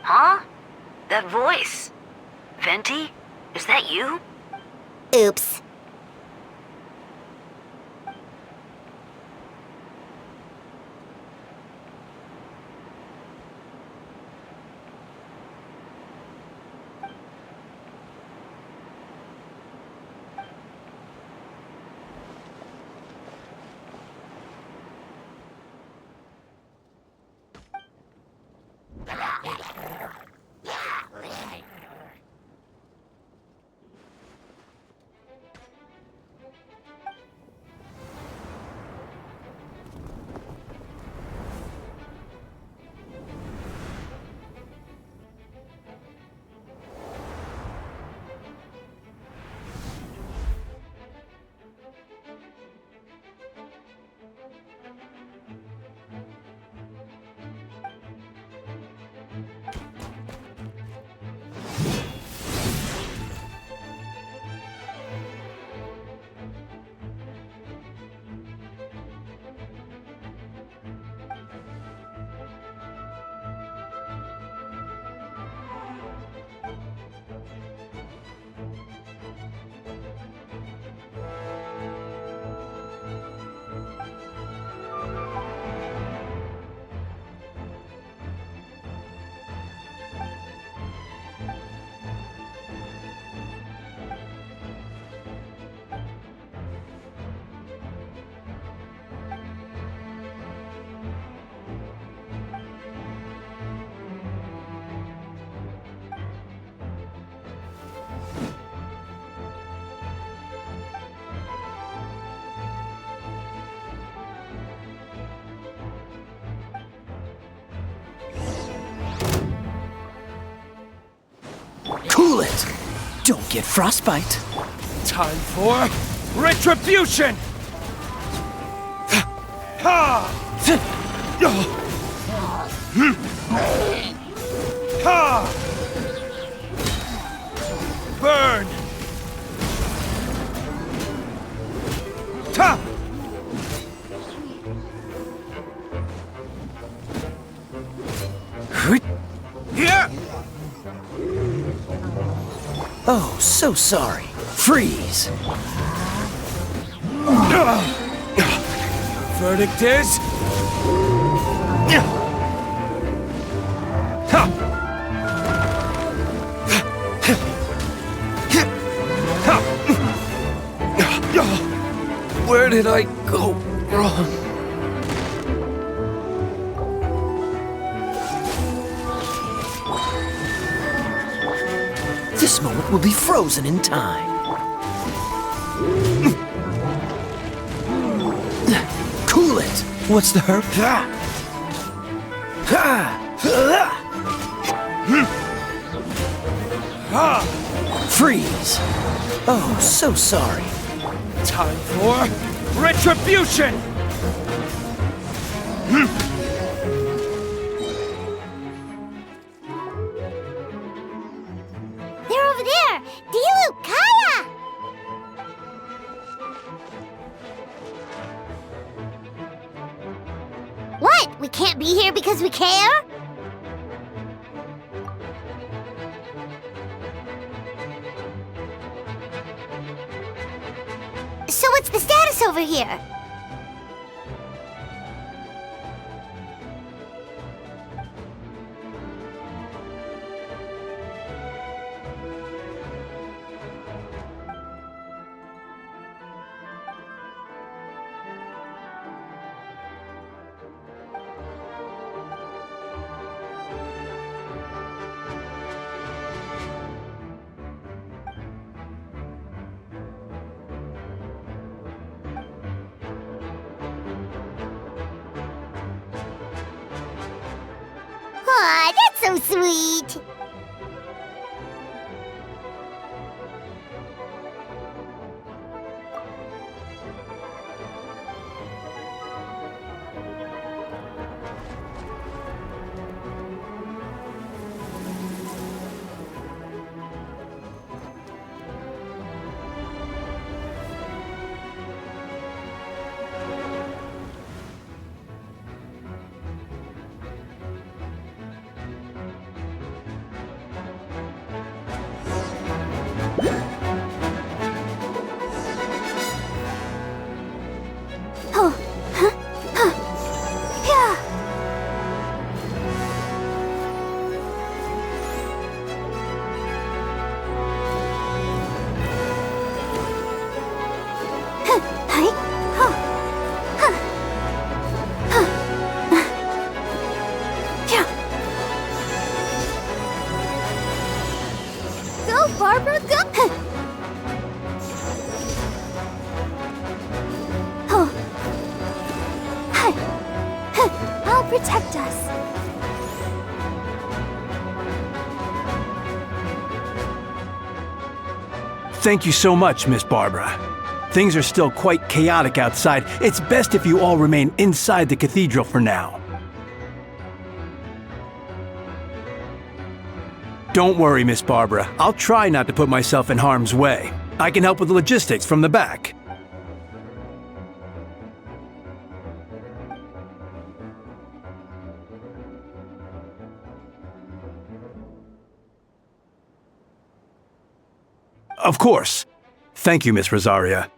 Huh? That voice. Venti? Is that you? Oops. Cool it! Don't get frostbite. Time for retribution! Burn! Ta! Yeah! Oh, so sorry. Freeze! Verdict is... Where did I go wrong? This moment will be frozen in time. Cool it! What's the hurry? Freeze! Oh, so sorry. Time for retribution! They're over there! Dilu, Kaya! What? We can't be here because we care? So what's the status over here? That's so sweet! Go, Barbara, go! I'll protect us. Thank you so much, Miss Barbara. Things are still quite chaotic outside. It's best if you all remain inside the cathedral for now. Don't worry, Miss Barbara. I'll try not to put myself in harm's way. I can help with the logistics from the back. Of course. Thank you, Miss Rosaria.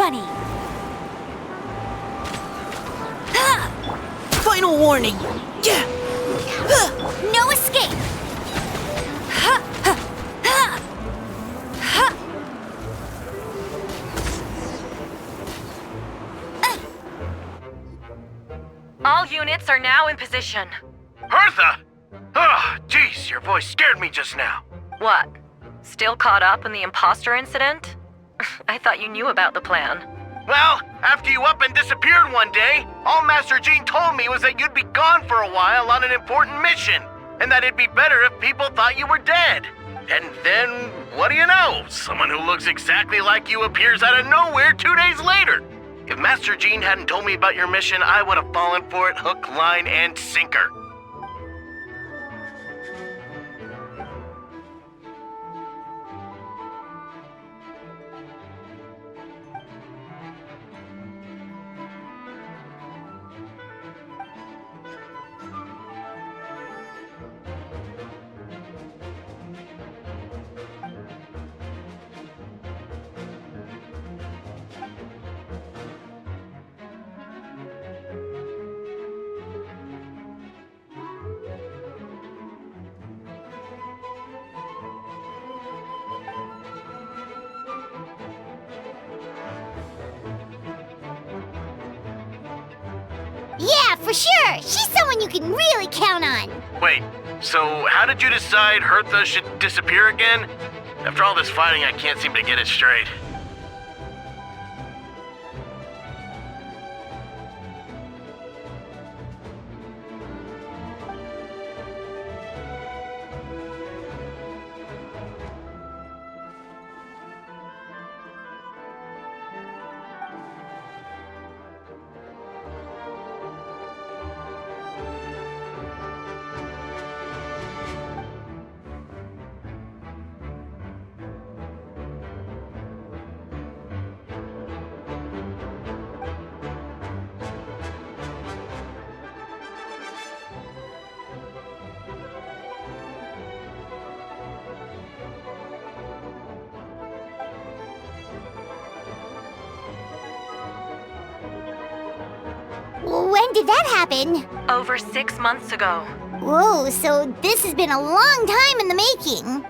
money! Final warning! Yeah! No escape! All units are now in position. Hertha! Oh, jeez, your voice scared me just now. What? Still caught up in the imposter incident? I thought you knew about the plan. Well, after you up and disappeared one day, all Master Jean told me was that you'd be gone for a while on an important mission, and that it'd be better if people thought you were dead. And then, what do you know? Someone who looks exactly like you appears out of nowhere 2 days later. If Master Jean hadn't told me about your mission, I would have fallen for it hook, line, and sinker. Yeah, for sure! She's someone you can really count on! Wait, so how did you decide Hertha should disappear again? After all this fighting, I can't seem to get it straight. When did that happen? Over 6 months ago. Whoa, so this has been a long time in the making.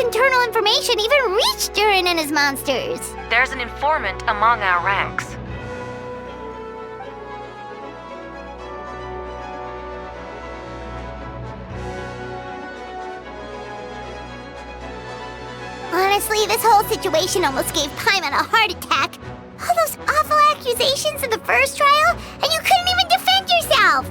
Internal information even reached Durin and his monsters. There's an informant among our ranks. Honestly, this whole situation almost gave Paimon a heart attack. All those awful accusations in the first trial, and you couldn't even defend yourself!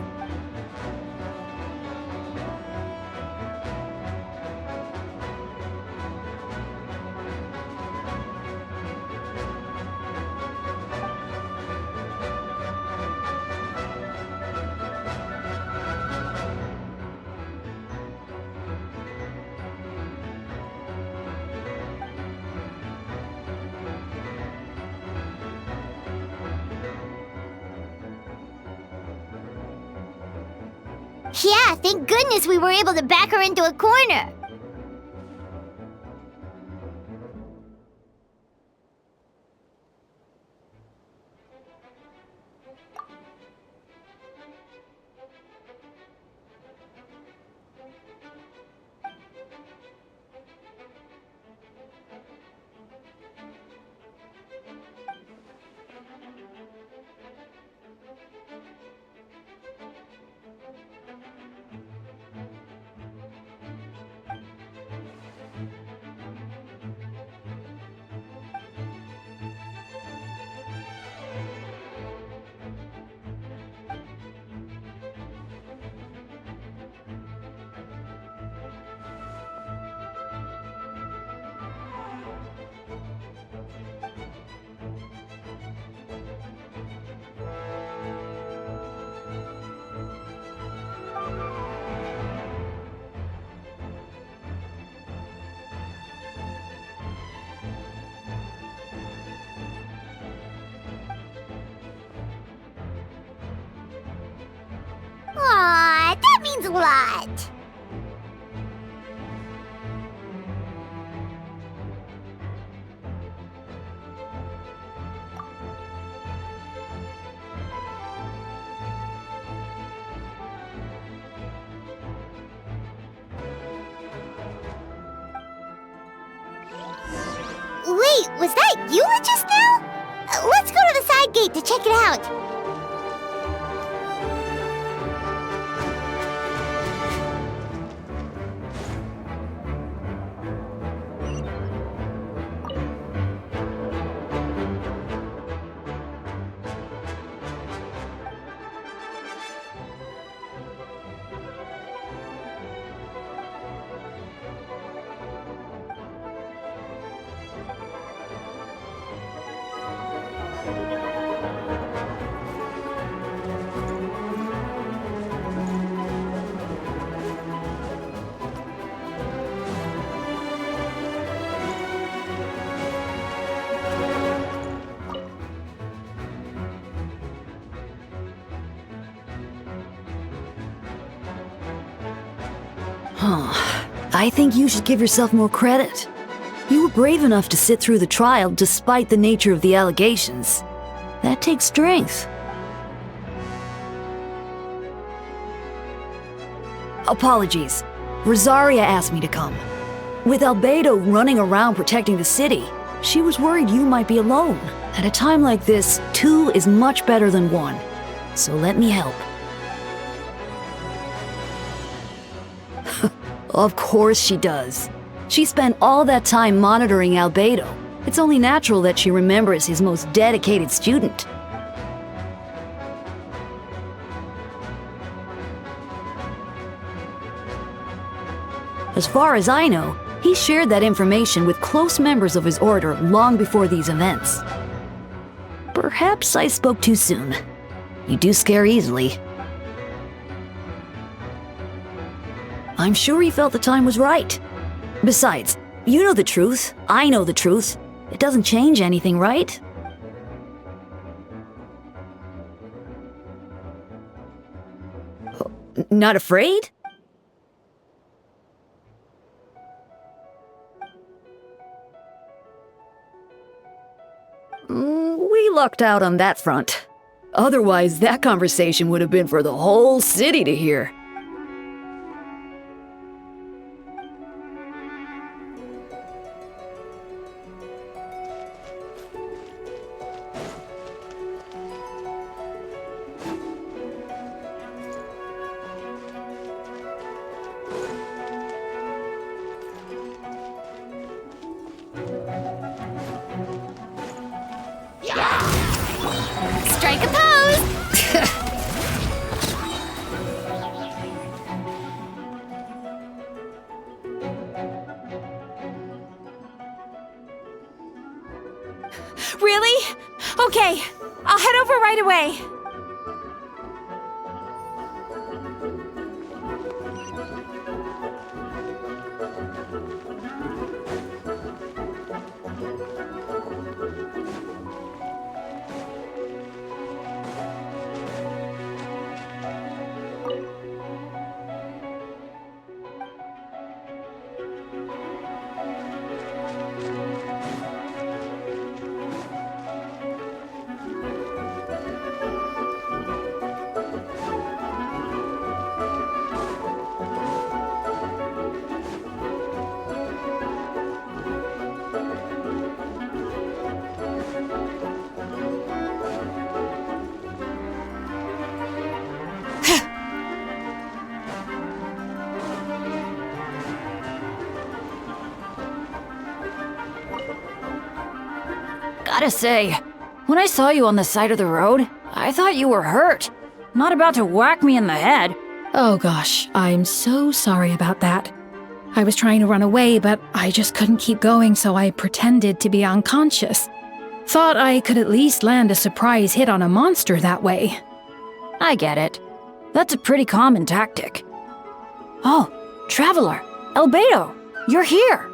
Yeah, thank goodness we were able to back her into a corner. means a lot. Wait, was that Eula just now? Let's go to the side gate to check it out. I think you should give yourself more credit. You were brave enough to sit through the trial despite the nature of the allegations. That takes strength. Apologies. Rosaria asked me to come. With Albedo running around protecting the city, she was worried you might be alone. At a time like this, 2 is much better than 1. So let me help. Of course she does. She spent all that time monitoring Albedo. It's only natural that she remembers his most dedicated student. As far as I know, he shared that information with close members of his order long before these events. Perhaps I spoke too soon. You do scare easily. I'm sure he felt the time was right. Besides, you know the truth, I know the truth. It doesn't change anything, right? Not afraid? We lucked out on that front. Otherwise, that conversation would have been for the whole city to hear. Strike a pose! Really? Okay, I'll head over right away. Gotta say, when I saw you on the side of the road, I thought you were hurt. Not about to whack me in the head. Oh gosh, I'm so sorry about that. I was trying to run away, but I just couldn't keep going, so I pretended to be unconscious. Thought I could at least land a surprise hit on a monster that way. I get it. That's a pretty common tactic. Oh, Traveler, Albedo, you're here.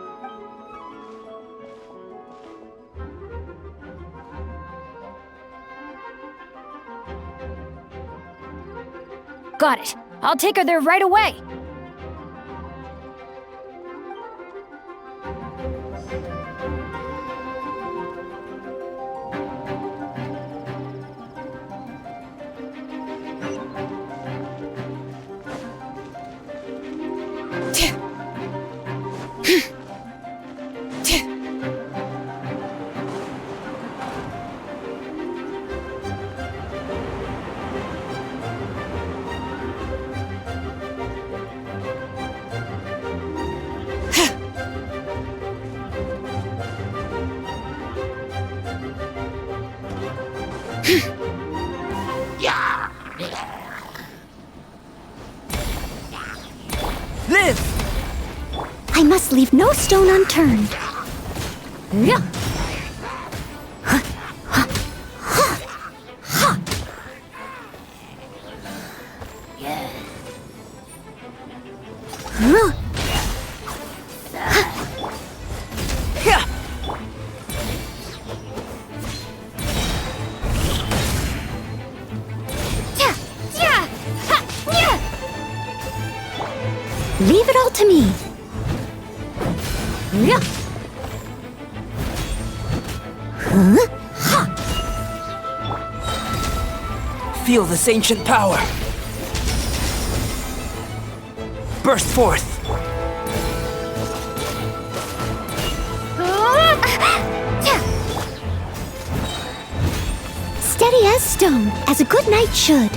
Got it. I'll take her there right away. Live! I must leave no stone unturned. Leave it all to me. Feel this ancient power. Burst forth. Steady as stone, as a good knight should.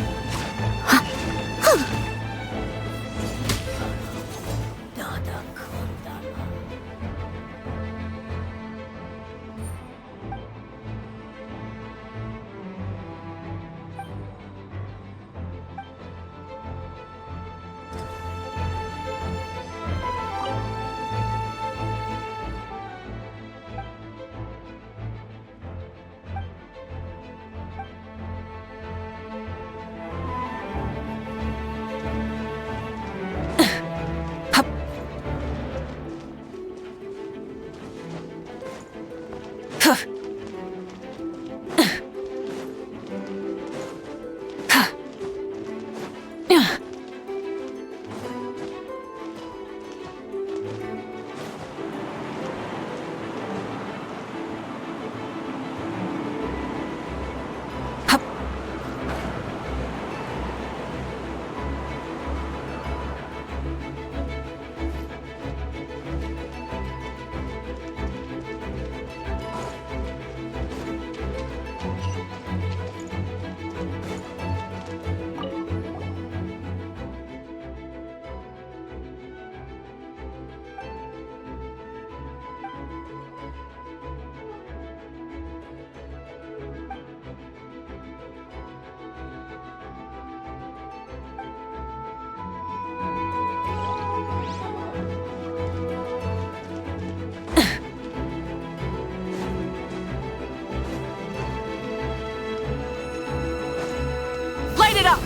Light it up!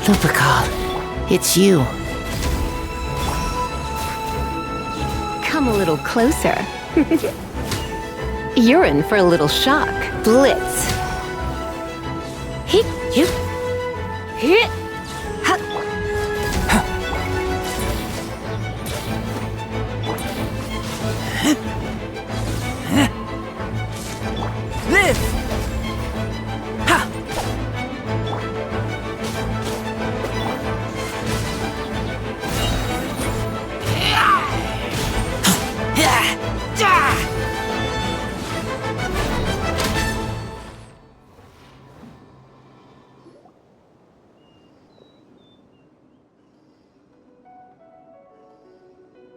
Lupercal, it's you. Come a little closer. You're in for a little shock. Blitz. Hit you. Hit! This! Ha!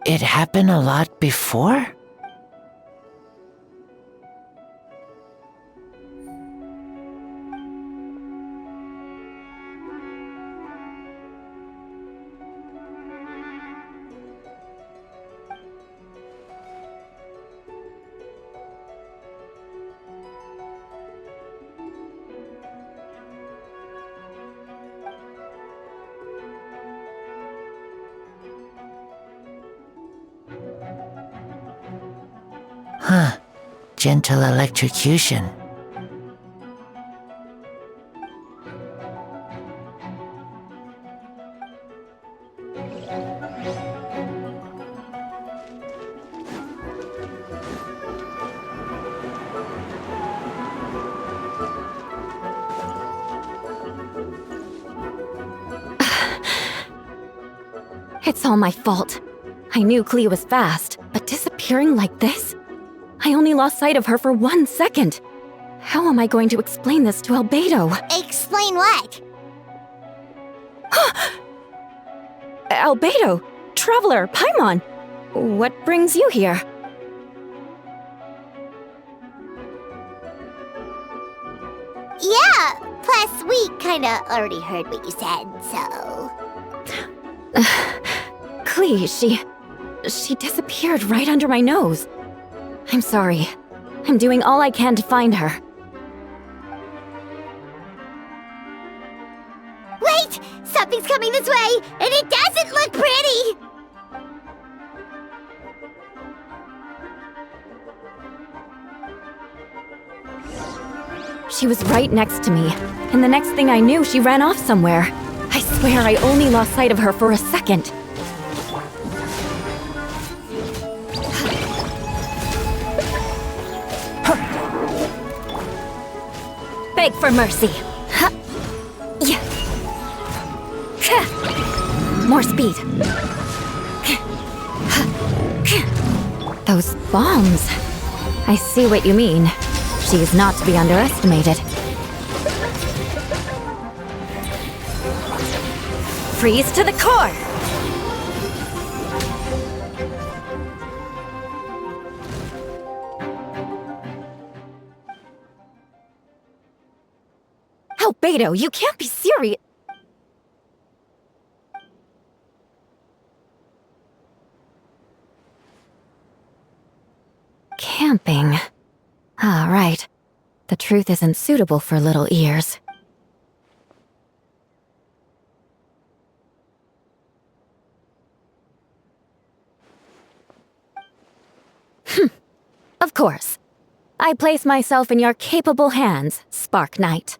It happened a lot before? Huh. Gentle electrocution. It's all my fault. I knew Clea was fast, but disappearing like this? I only lost sight of her for 1 second. How am I going to explain this to Albedo? Explain what? Albedo! Traveler! Paimon! What brings you here? Yeah, plus we kinda already heard what you said, so... Clea, she disappeared right under my nose. I'm sorry. I'm doing all I can to find her. Wait! Something's coming this way, and it doesn't look pretty! She was right next to me, and the next thing I knew, she ran off somewhere. I swear I only lost sight of her for a second. Beg for mercy. More speed. Those bombs. I see what you mean. She is not to be underestimated. Freeze to the core! Albedo, you can't be serious! Camping. Ah, right. The truth isn't suitable for little ears. Of course. I place myself in your capable hands, Spark Knight.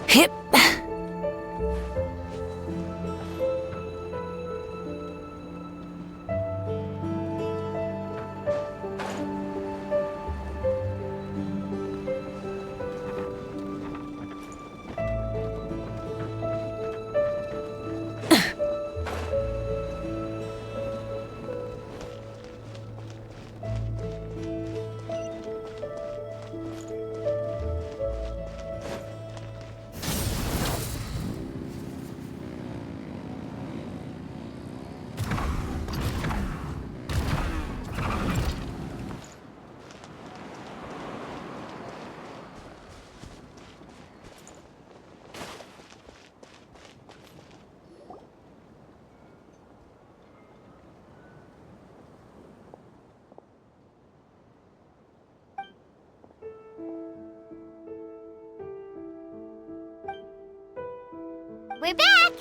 Hip. We're back!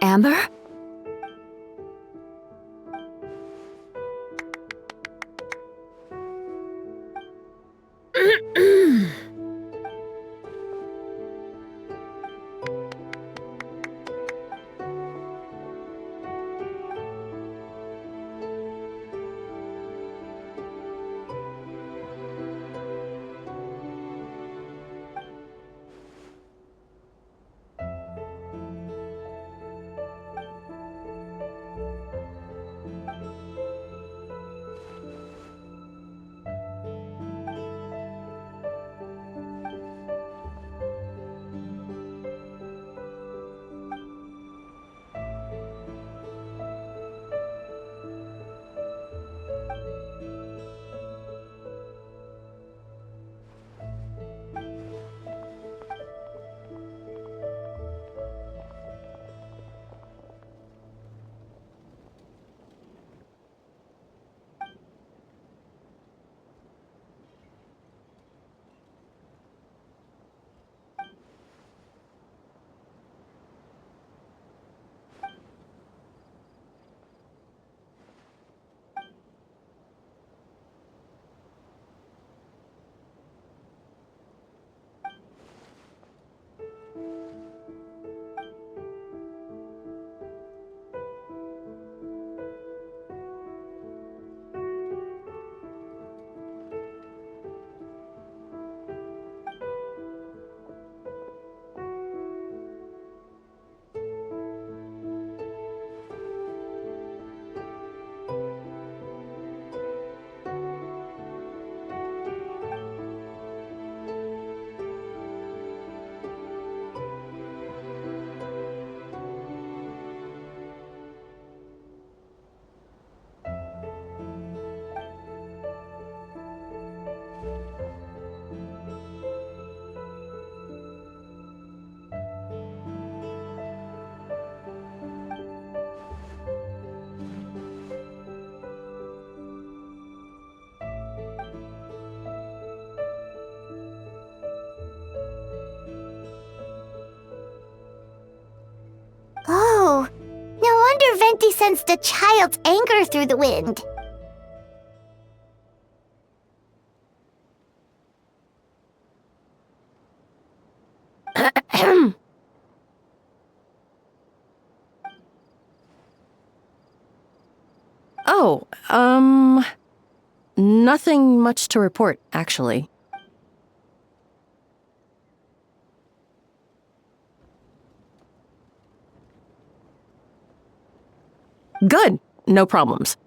Amber? Oh, no wonder Venti sensed a child's anger through the wind. Oh, nothing much to report, actually. Good. No problems.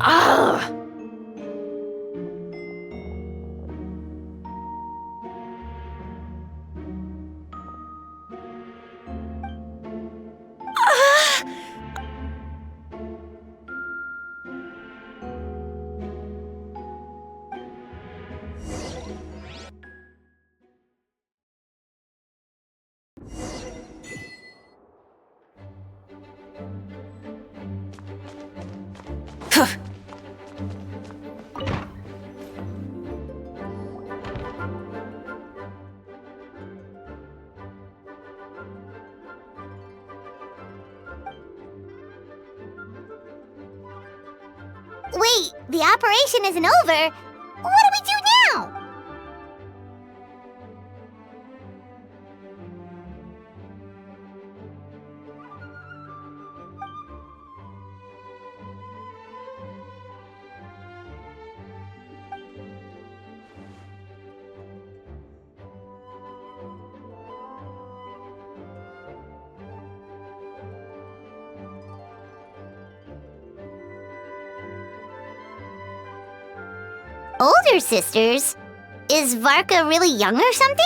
Ugh. Wait, the operation isn't over. What do we do now? Older sisters? Is Varka really young or something?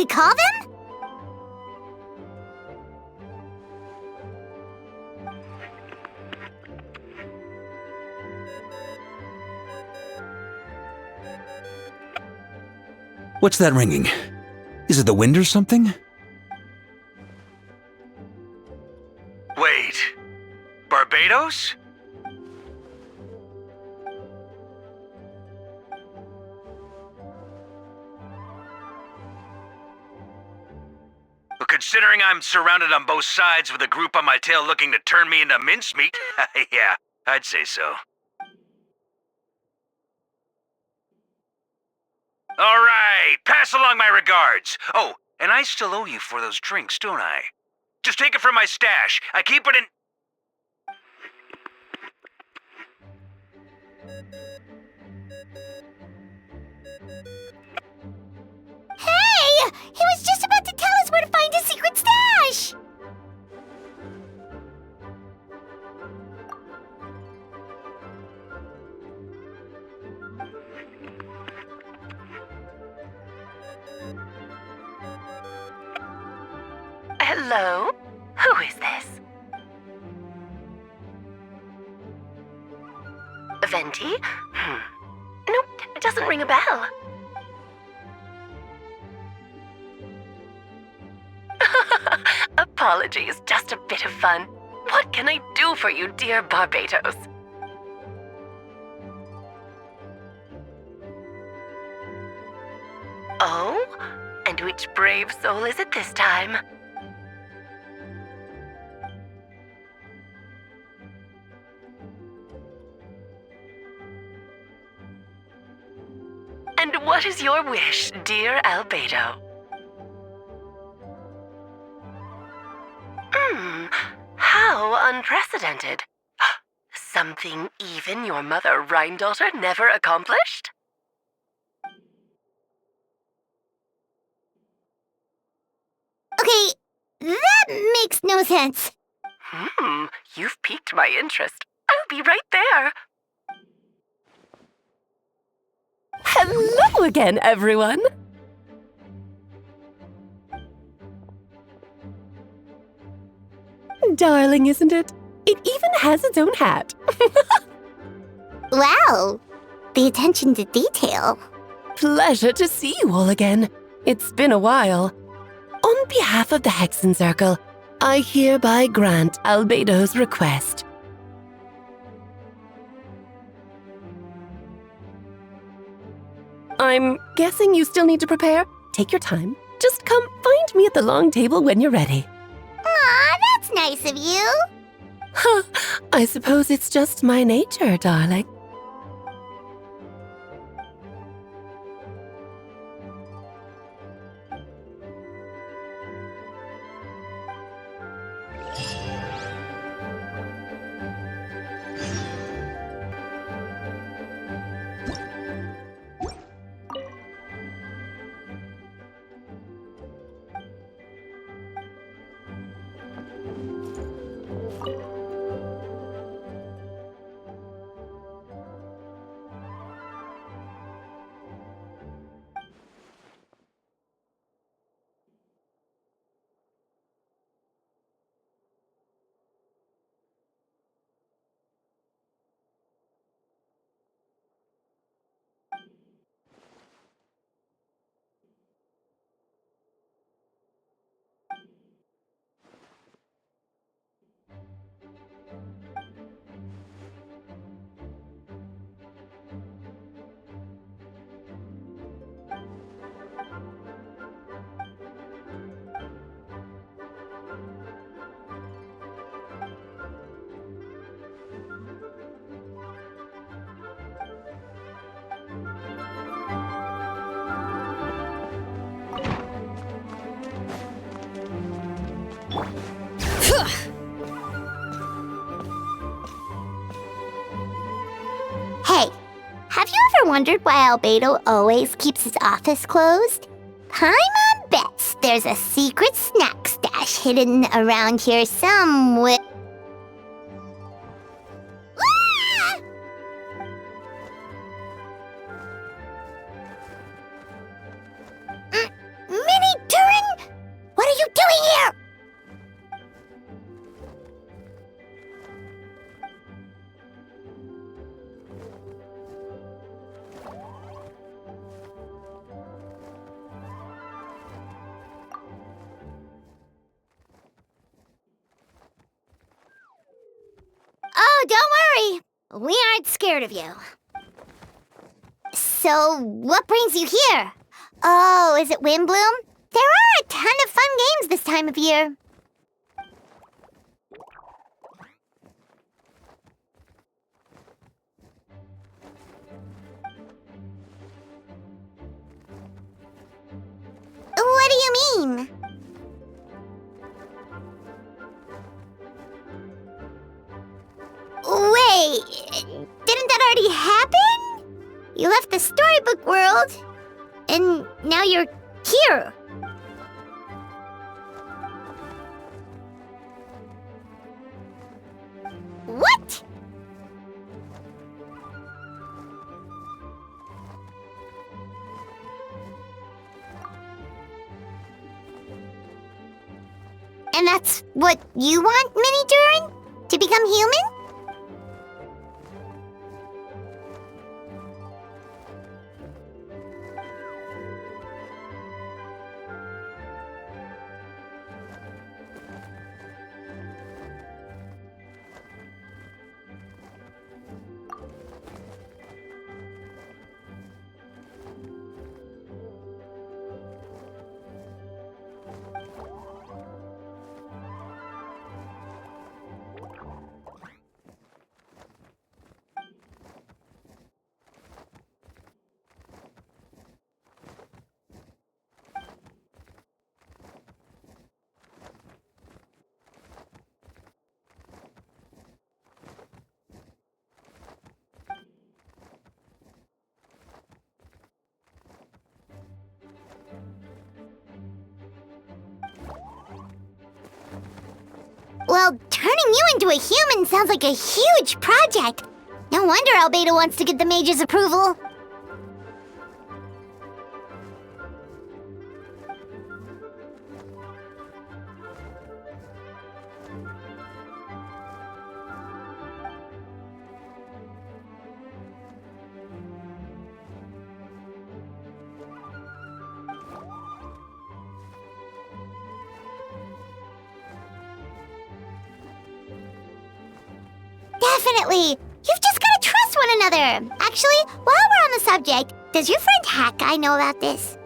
to call them? What's that ringing? Is it the wind or something? Wait. Barbados? Well, considering I'm surrounded on both sides with a group on my tail looking to turn me into mincemeat, yeah, I'd say so. All right, pass along my regards. Oh, and I still owe you for those drinks, don't I? Just take it from my stash. I keep it in... Hey! He was just about to tell us where to find his secret stash! Hello? Who is this? Venti? Nope, it doesn't ring a bell. Apologies, just a bit of fun. What can I do for you, dear Barbados? Oh? And which brave soul is it this time? And what is your wish, dear Albedo? How unprecedented. Something even your mother Rhine-daughter never accomplished? Okay, that makes no sense. You've piqued my interest. I'll be right there. Hello again, everyone. Darling, isn't it? It even has its own hat. Wow, the attention to detail. Pleasure to see you all again. It's been a while. On behalf of the Hexen Circle, I hereby grant Albedo's request. I'm guessing you still need to prepare? Take your time. Just come find me at the long table when you're ready. Aw, that's nice of you. I suppose it's just my nature, darling. Hey, have you ever wondered why Albedo always keeps his office closed? Paimon bets there's a secret snack stash hidden around here somewhere. Ah! Minnie, do don't worry. We aren't scared of you. So, what brings you here? Oh, is it Windbloom? There are a ton of fun games this time of year. What do you mean? Wait, didn't that already happen? You left the storybook world, and now you're here. What? And that's what you want, Mini Durin? To become human? Well, turning you into a human sounds like a huge project. No wonder Albedo wants to get the mage's approval. Definitely! You've just gotta trust one another! Actually, while we're on the subject, does your friend Hakai know about this?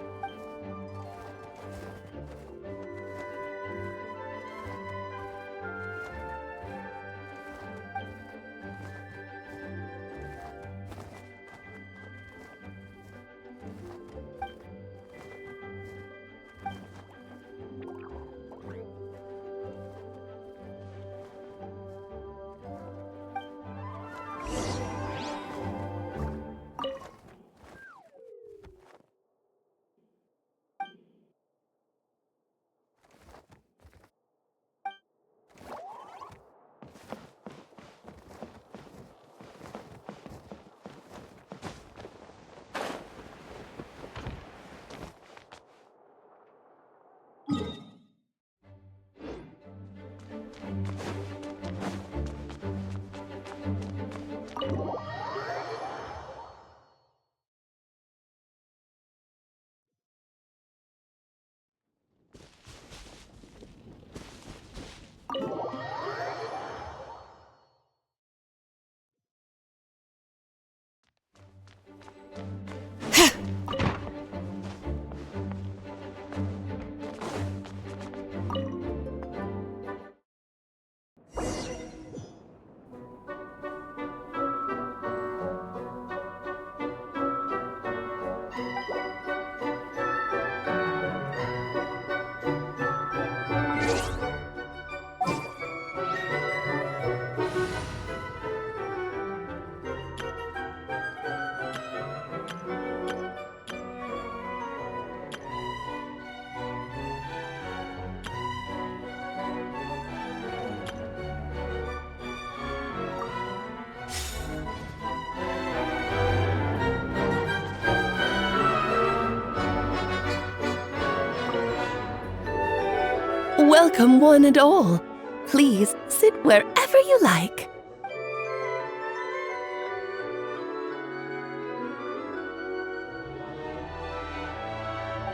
Welcome, one and all. Please sit wherever you like.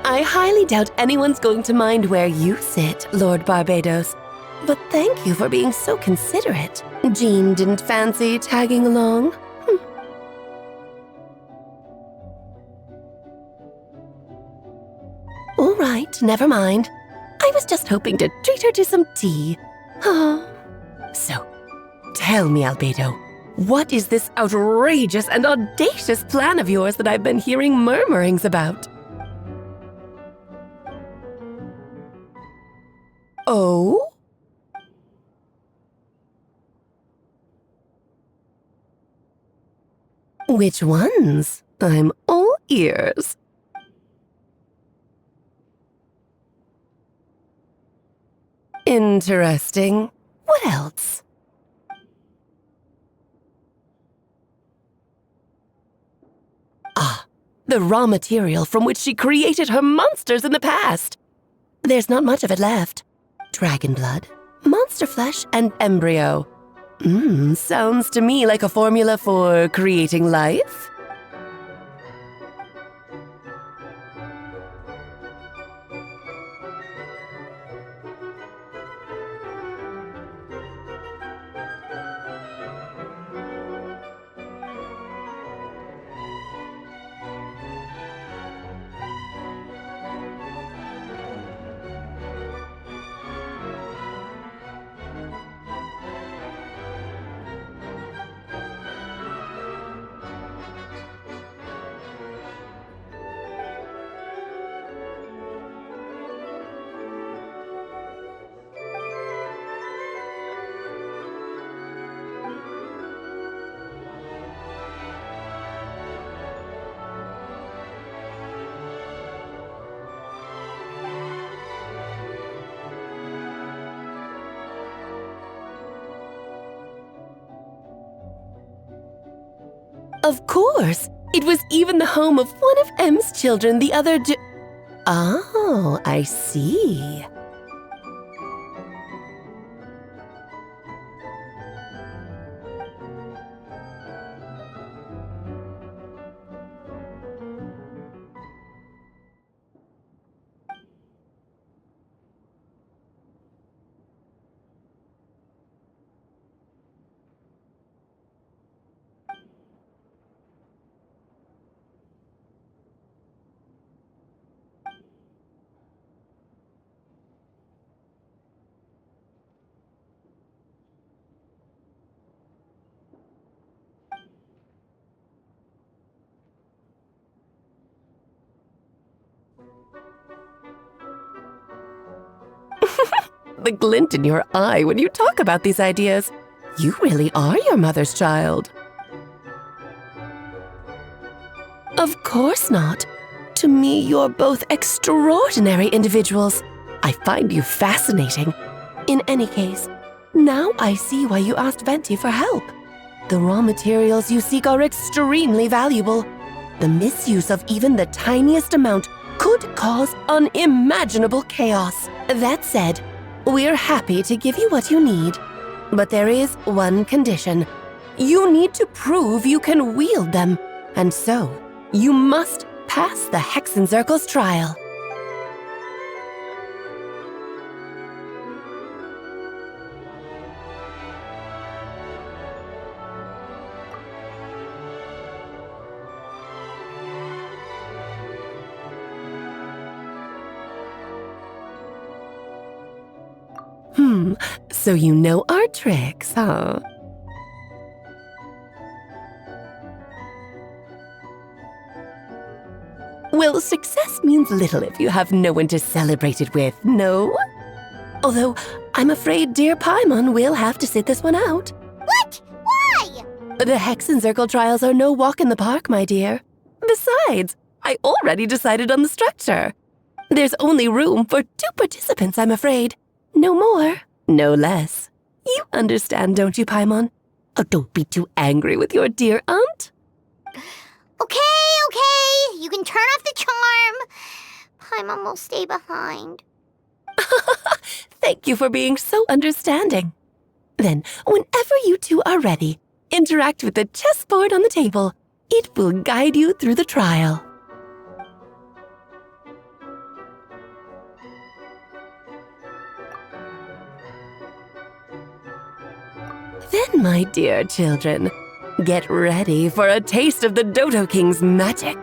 I highly doubt anyone's going to mind where you sit, Lord Barbados. But thank you for being so considerate. Jean didn't fancy tagging along. All right, never mind. I was just hoping to treat her to some tea. So, tell me, Albedo, what is this outrageous and audacious plan of yours that I've been hearing murmurings about? Oh? Which ones? I'm all ears. Interesting. What else? Ah, the raw material from which she created her monsters in the past. There's not much of it left. Dragon blood, monster flesh, and embryo. Sounds to me like a formula for creating life. Of course! It was even the home of one of M's children the other day. Oh, I see. The glint in your eye when you talk about these ideas. You really are your mother's child. Of course not. To me, you're both extraordinary individuals. I find you fascinating. In any case, now I see why you asked Venti for help. The raw materials you seek are extremely valuable. The misuse of even the tiniest amount could cause unimaginable chaos. That said, we're happy to give you what you need. But there is one condition. You need to prove you can wield them. And so, you must pass the Hexenzirkel's trial. So you know our tricks, huh? Well, success means little if you have no one to celebrate it with, no? Although, I'm afraid dear Paimon will have to sit this one out. What? Why? The Hexenzirkel trials are no walk in the park, my dear. Besides, I already decided on the structure. There's only room for 2 participants, I'm afraid. No more, no less. You understand, don't you, Paimon? Oh, don't be too angry with your dear aunt. Okay. You can turn off the charm. Paimon will stay behind. Thank you for being so understanding. Then, whenever you two are ready, interact with the chessboard on the table. It will guide you through the trial. Then, my dear children, get ready for a taste of the Dodo King's magic.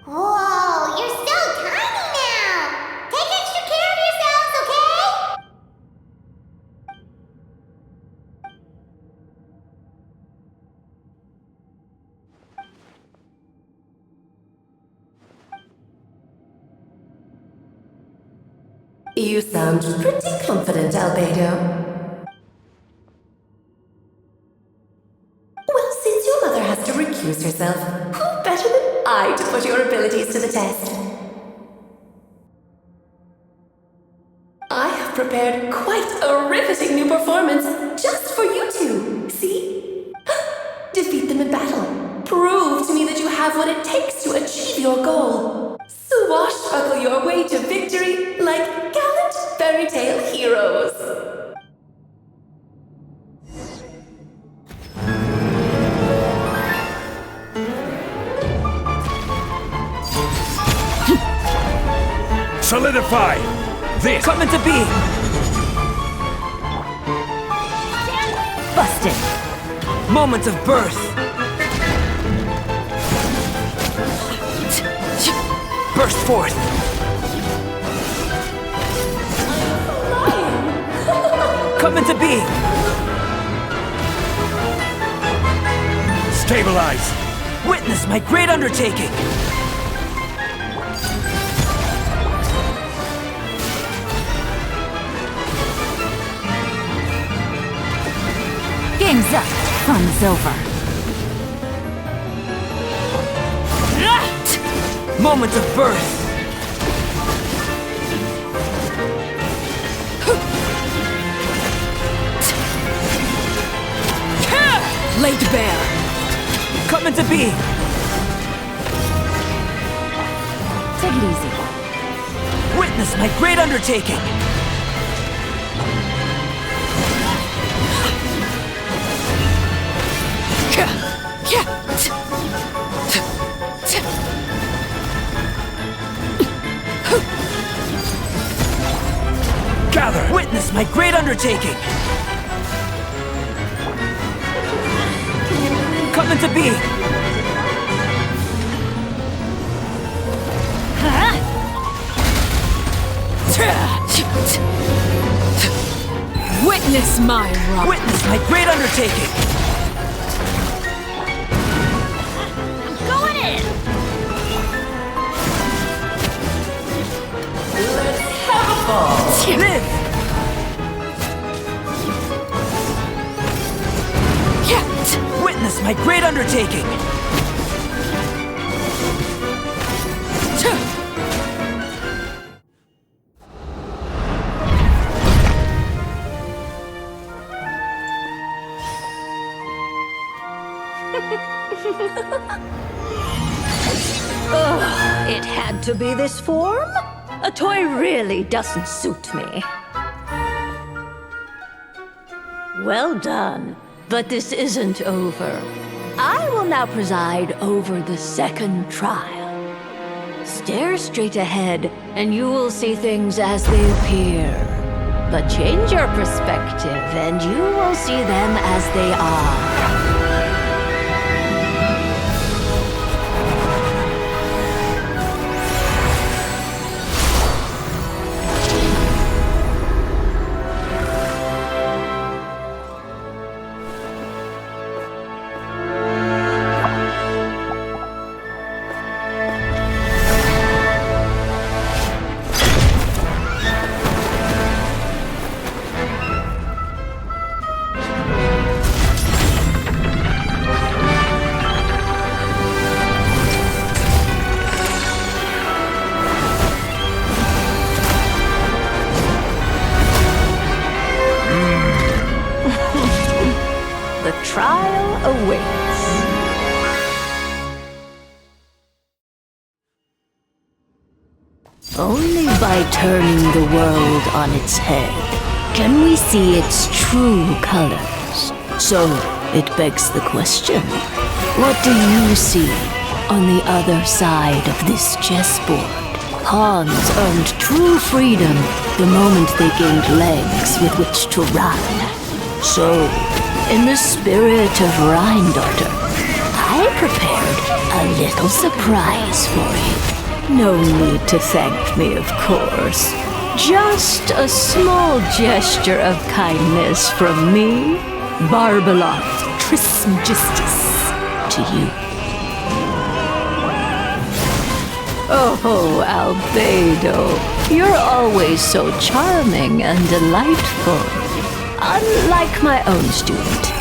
Whoa, you're so tiny now! Take extra care of yourselves, okay? You sound pretty confident, Albedo. Well, since your mother has to recuse herself, who better than I to put your abilities to the test? I have prepared quite a riveting new performance just for you two. See? Defeat them in battle. Prove to me that you have what it takes to achieve your goal. Swashbuckle your way to victory like gallant fairy tale heroes. Solidify! This! Come into being! Busted! Moment of birth! Burst forth! Come into being! Stabilize! Witness my great undertaking! Game's up. Fun's over. Moment of birth! Laid bare! Come into being! Take it easy. Witness my great undertaking! Gather! Witness my great undertaking! Come into being! Witness my wrath. Witness my great undertaking! Going in! Live! Witness my great undertaking! Ugh, it had to be this form? A toy really doesn't suit me. Well done, but this isn't over. I will now preside over the second trial. Stare straight ahead, and you will see things as they appear. But change your perspective, and you will see them as they are. The trial awaits. Only by turning the world on its head can we see its true colors. So, it begs the question, what do you see on the other side of this chessboard? Pawns earned true freedom the moment they gained legs with which to run. So, in the spirit of Rheindotter, I prepared a little surprise for you. No need to thank me, of course. Just a small gesture of kindness from me, Barbeloth Trismegistus, to you. Oh, Albedo, you're always so charming and delightful. Unlike my own student,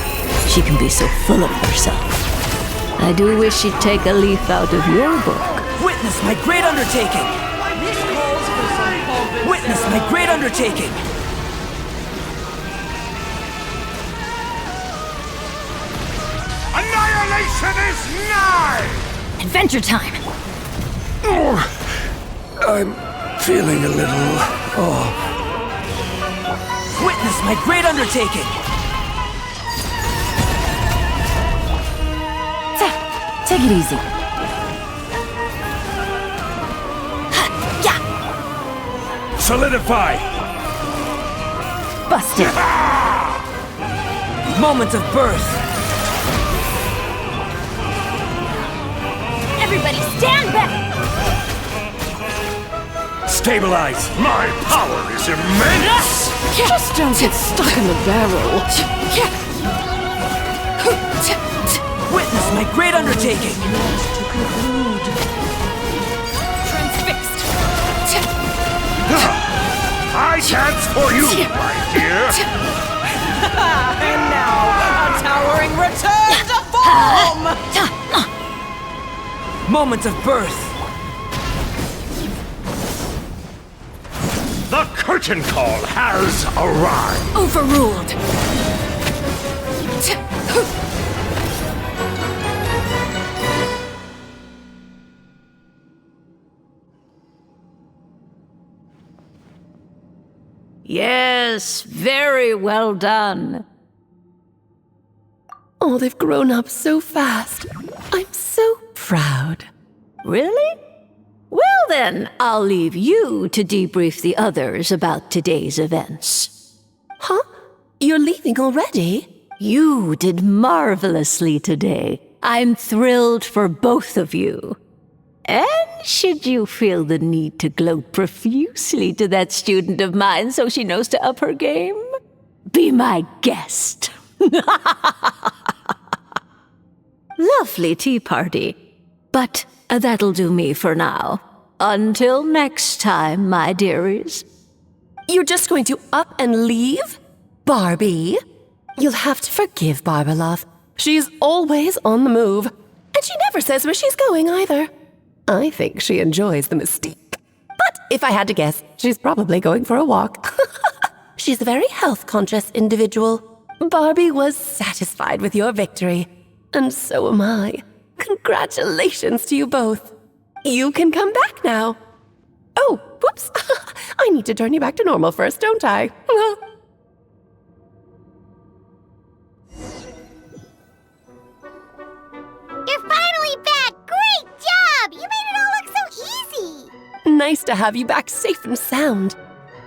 she can be so full of herself. I do wish she'd take a leaf out of your book. Witness my great undertaking! Witness my great undertaking! Annihilation is nigh! Adventure time! I'm feeling a little off. Witness my great undertaking! Take it easy. Solidify! Busted. Moment of birth. Everybody stand back! Stabilize! My power is immense! Just don't get stuck in the barrel. Witness my great undertaking! Transfixed. I dance for you, my dear! And now, a towering return to form! Moment of birth. The curtain call has arrived! Overruled. Yes, very well done. Oh, they've grown up so fast. I'm so proud. Really? Well then, I'll leave you to debrief the others about today's events. Huh? You're leaving already? You did marvelously today. I'm thrilled for both of you. And should you feel the need to gloat profusely to that student of mine so she knows to up her game, be my guest. Lovely tea party. But that'll do me for now. Until next time, my dearies. You're just going to up and leave? Barbie? You'll have to forgive Barbeloth. She's always on the move. And she never says where she's going either. I think she enjoys the mystique. But if I had to guess, she's probably going for a walk. She's a very health-conscious individual. Barbie was satisfied with your victory. And so am I. Congratulations to you both. You can come back now. Oh, whoops. I need to turn you back to normal first, don't I? You're finally back! Great job! You made it all look so easy! Nice to have you back safe and sound.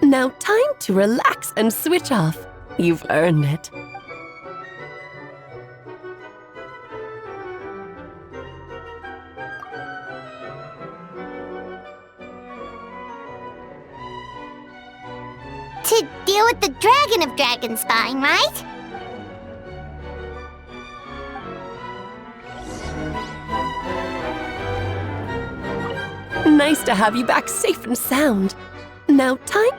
Now time to relax and switch off. You've earned it. To deal with the Dragon of Dragonspine, right? Nice to have you back safe and sound. Now time...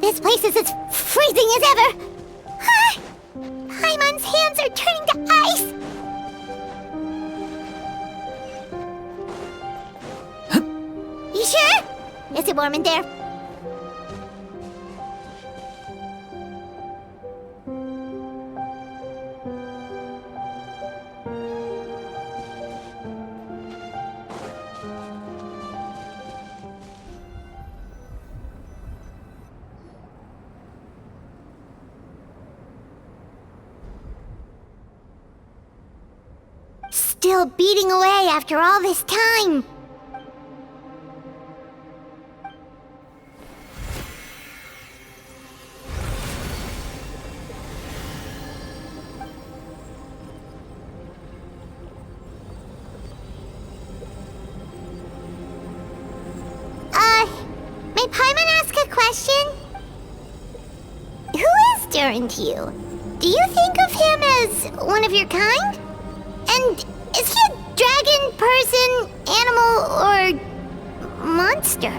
This place is as freezing as ever! Ah! Paimon's hands are turning to ice! You sure? Is it warm in there? Still beating away after all this time. May Paimon ask a question? Who is Durin to you? Do you think of him as one of your kind? And is he a dragon, person, animal, or monster?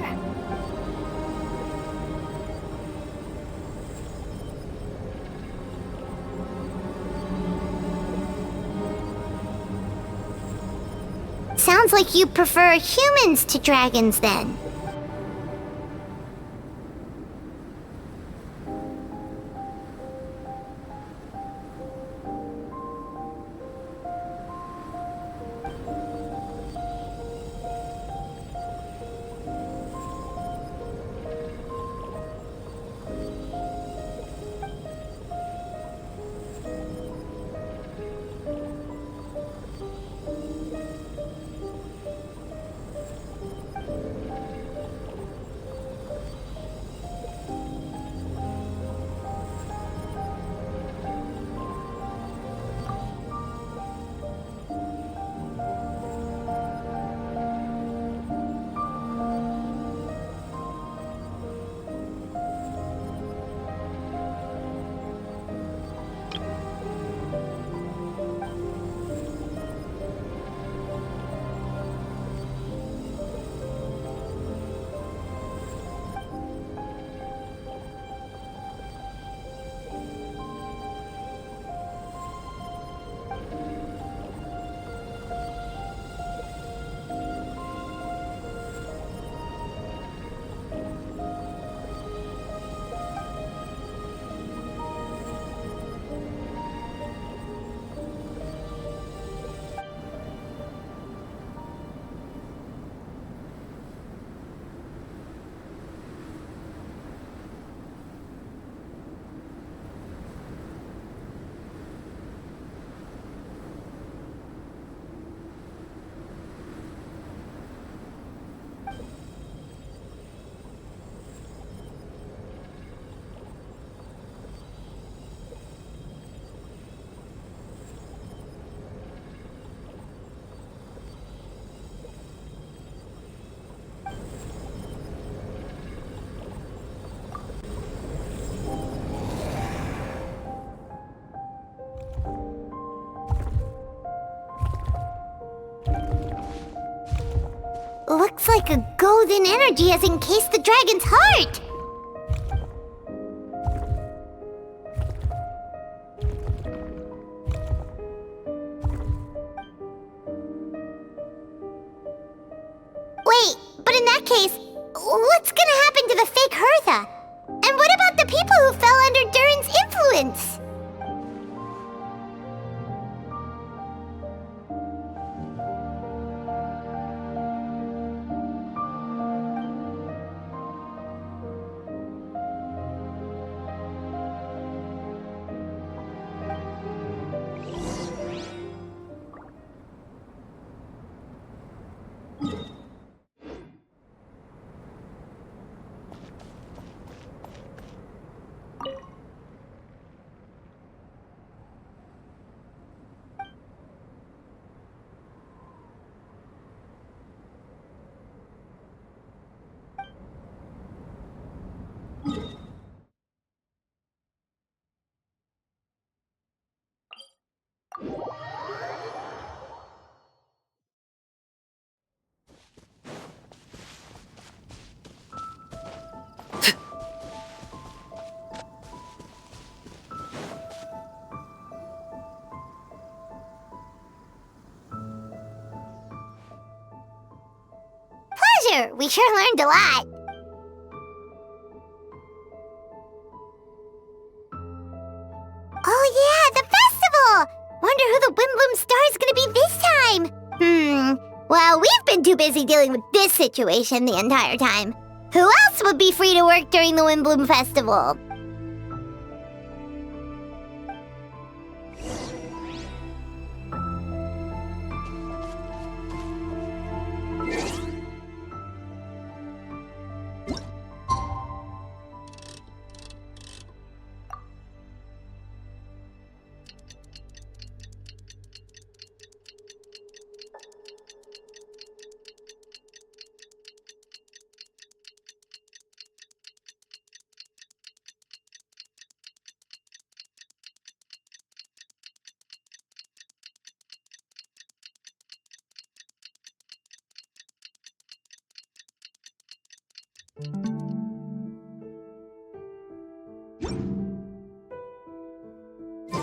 Sounds like you prefer humans to dragons, then. Looks like a golden energy has encased the dragon's heart! Wait, but in that case, what's gonna happen to the fake Hertha? And what about the people who fell under Durin's influence? pleasure. We sure learned a lot. Oh yeah, the festival! Wonder who the Windbloom Star is gonna be this time? Well, we've been too busy dealing with this situation the entire time. Who else would be free to work during the Windbloom Festival?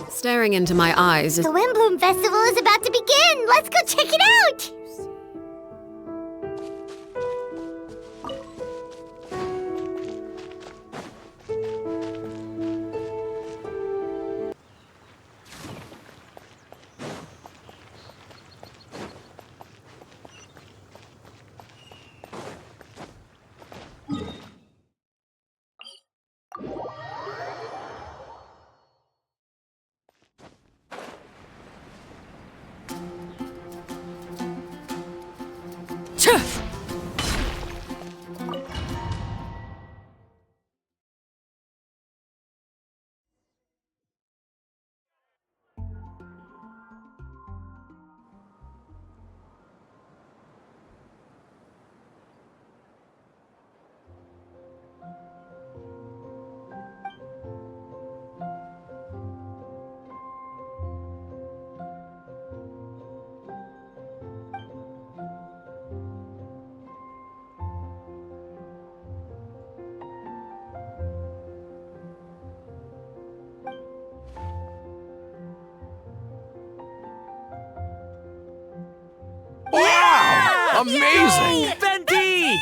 Staring into my eyes is— The Windbloom Festival is about to begin! Let's go check it out! Wow! Amazing! Venti!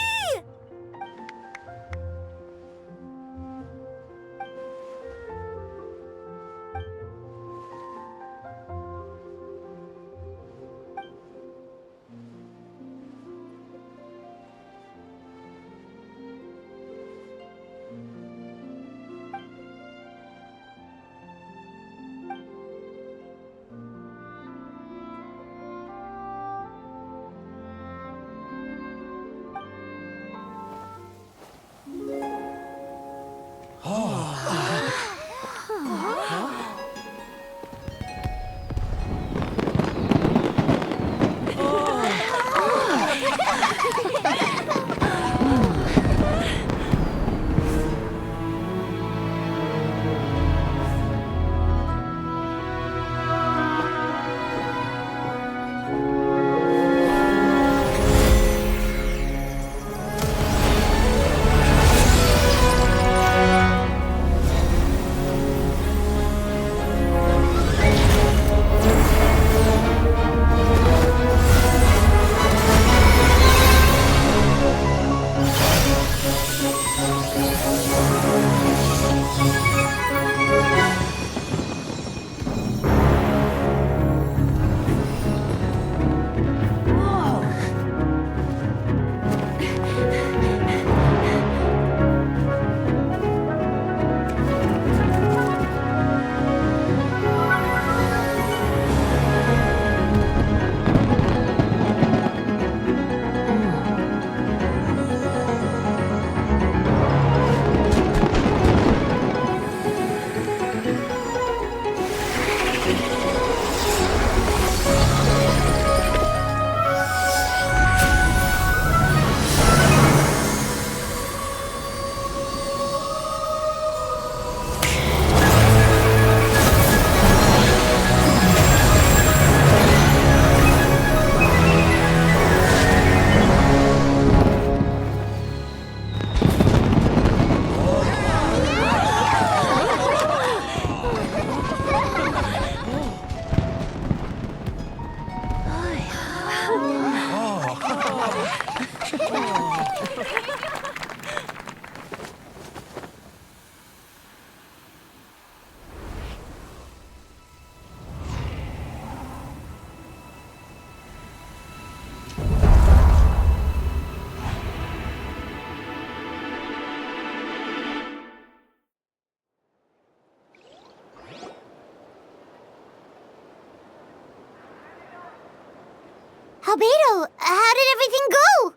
Albedo, how did everything go?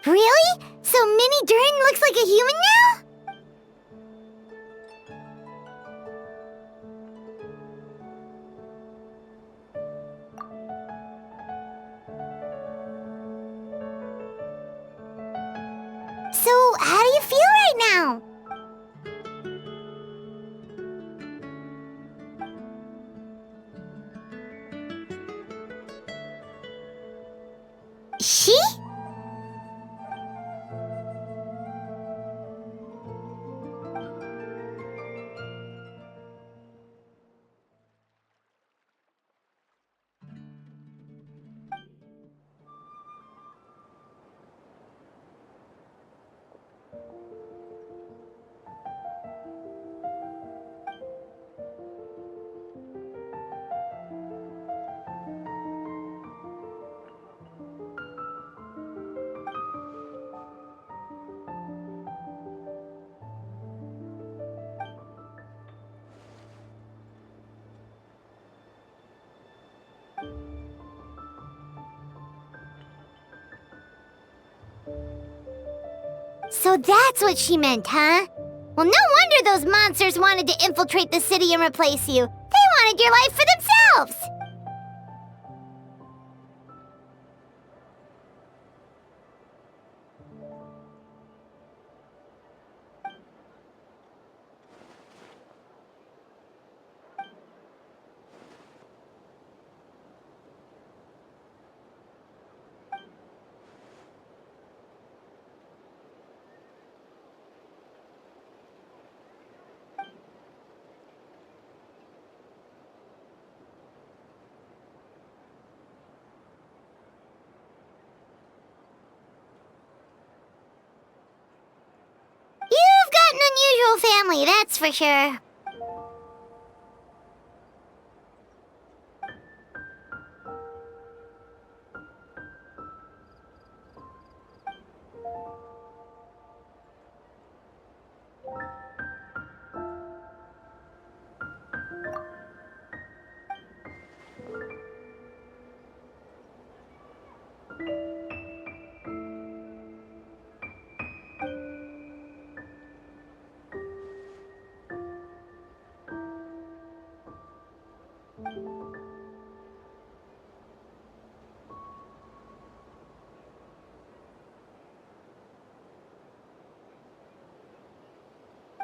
Really? So Mini Durin looks like a human now? So, how do you feel right now? She? So that's what she meant, huh? Well, no wonder those monsters wanted to infiltrate the city and replace you. They wanted your life for themselves! You've got an unusual family, that's for sure.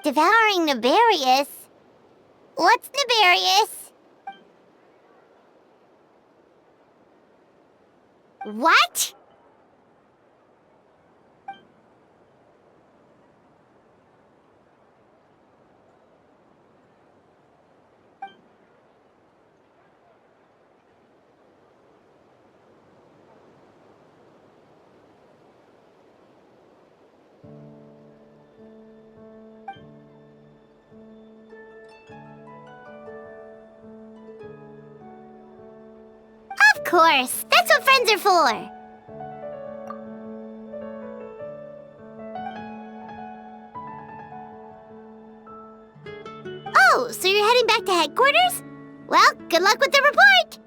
Devouring Nefarious? What's Nefarious? What? Of course, that's what friends are for. Oh, so you're heading back to headquarters? Well, good luck with the report!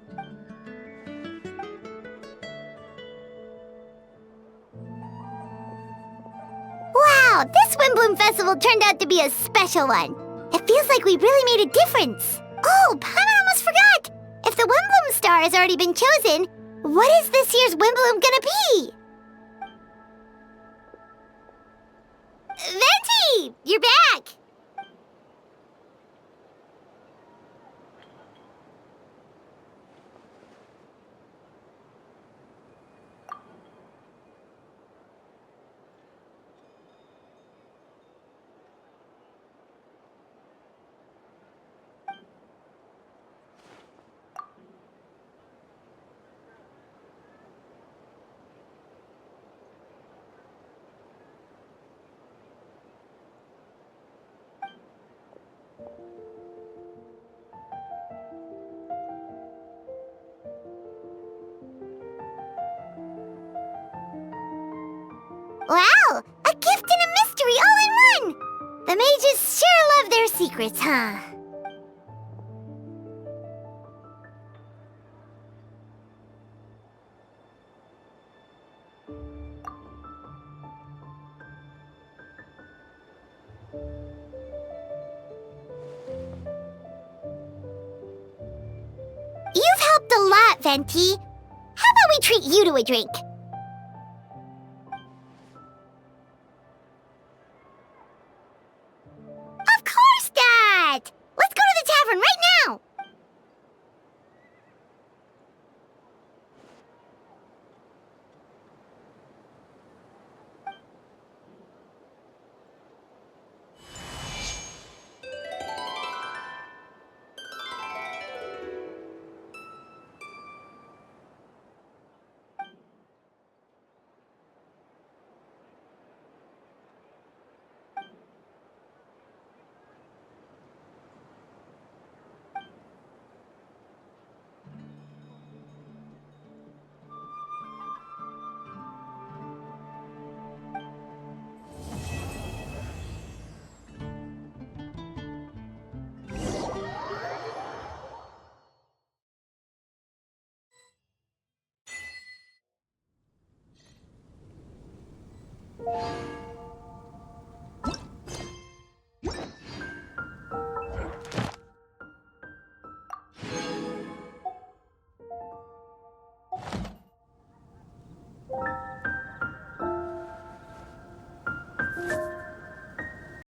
Wow, this Windbloom Festival turned out to be a special one. It feels like we really made a difference. Oh, Paimon almost forgot! If the Windbloom star has already been chosen, what is this year's Windbloom gonna be? Venti! You're back! Wow! A gift and a mystery all in one! The mages sure love their secrets, huh? You've helped a lot, Venti. How about we treat you to a drink? Of course, Dad! Let's go to the tavern right now!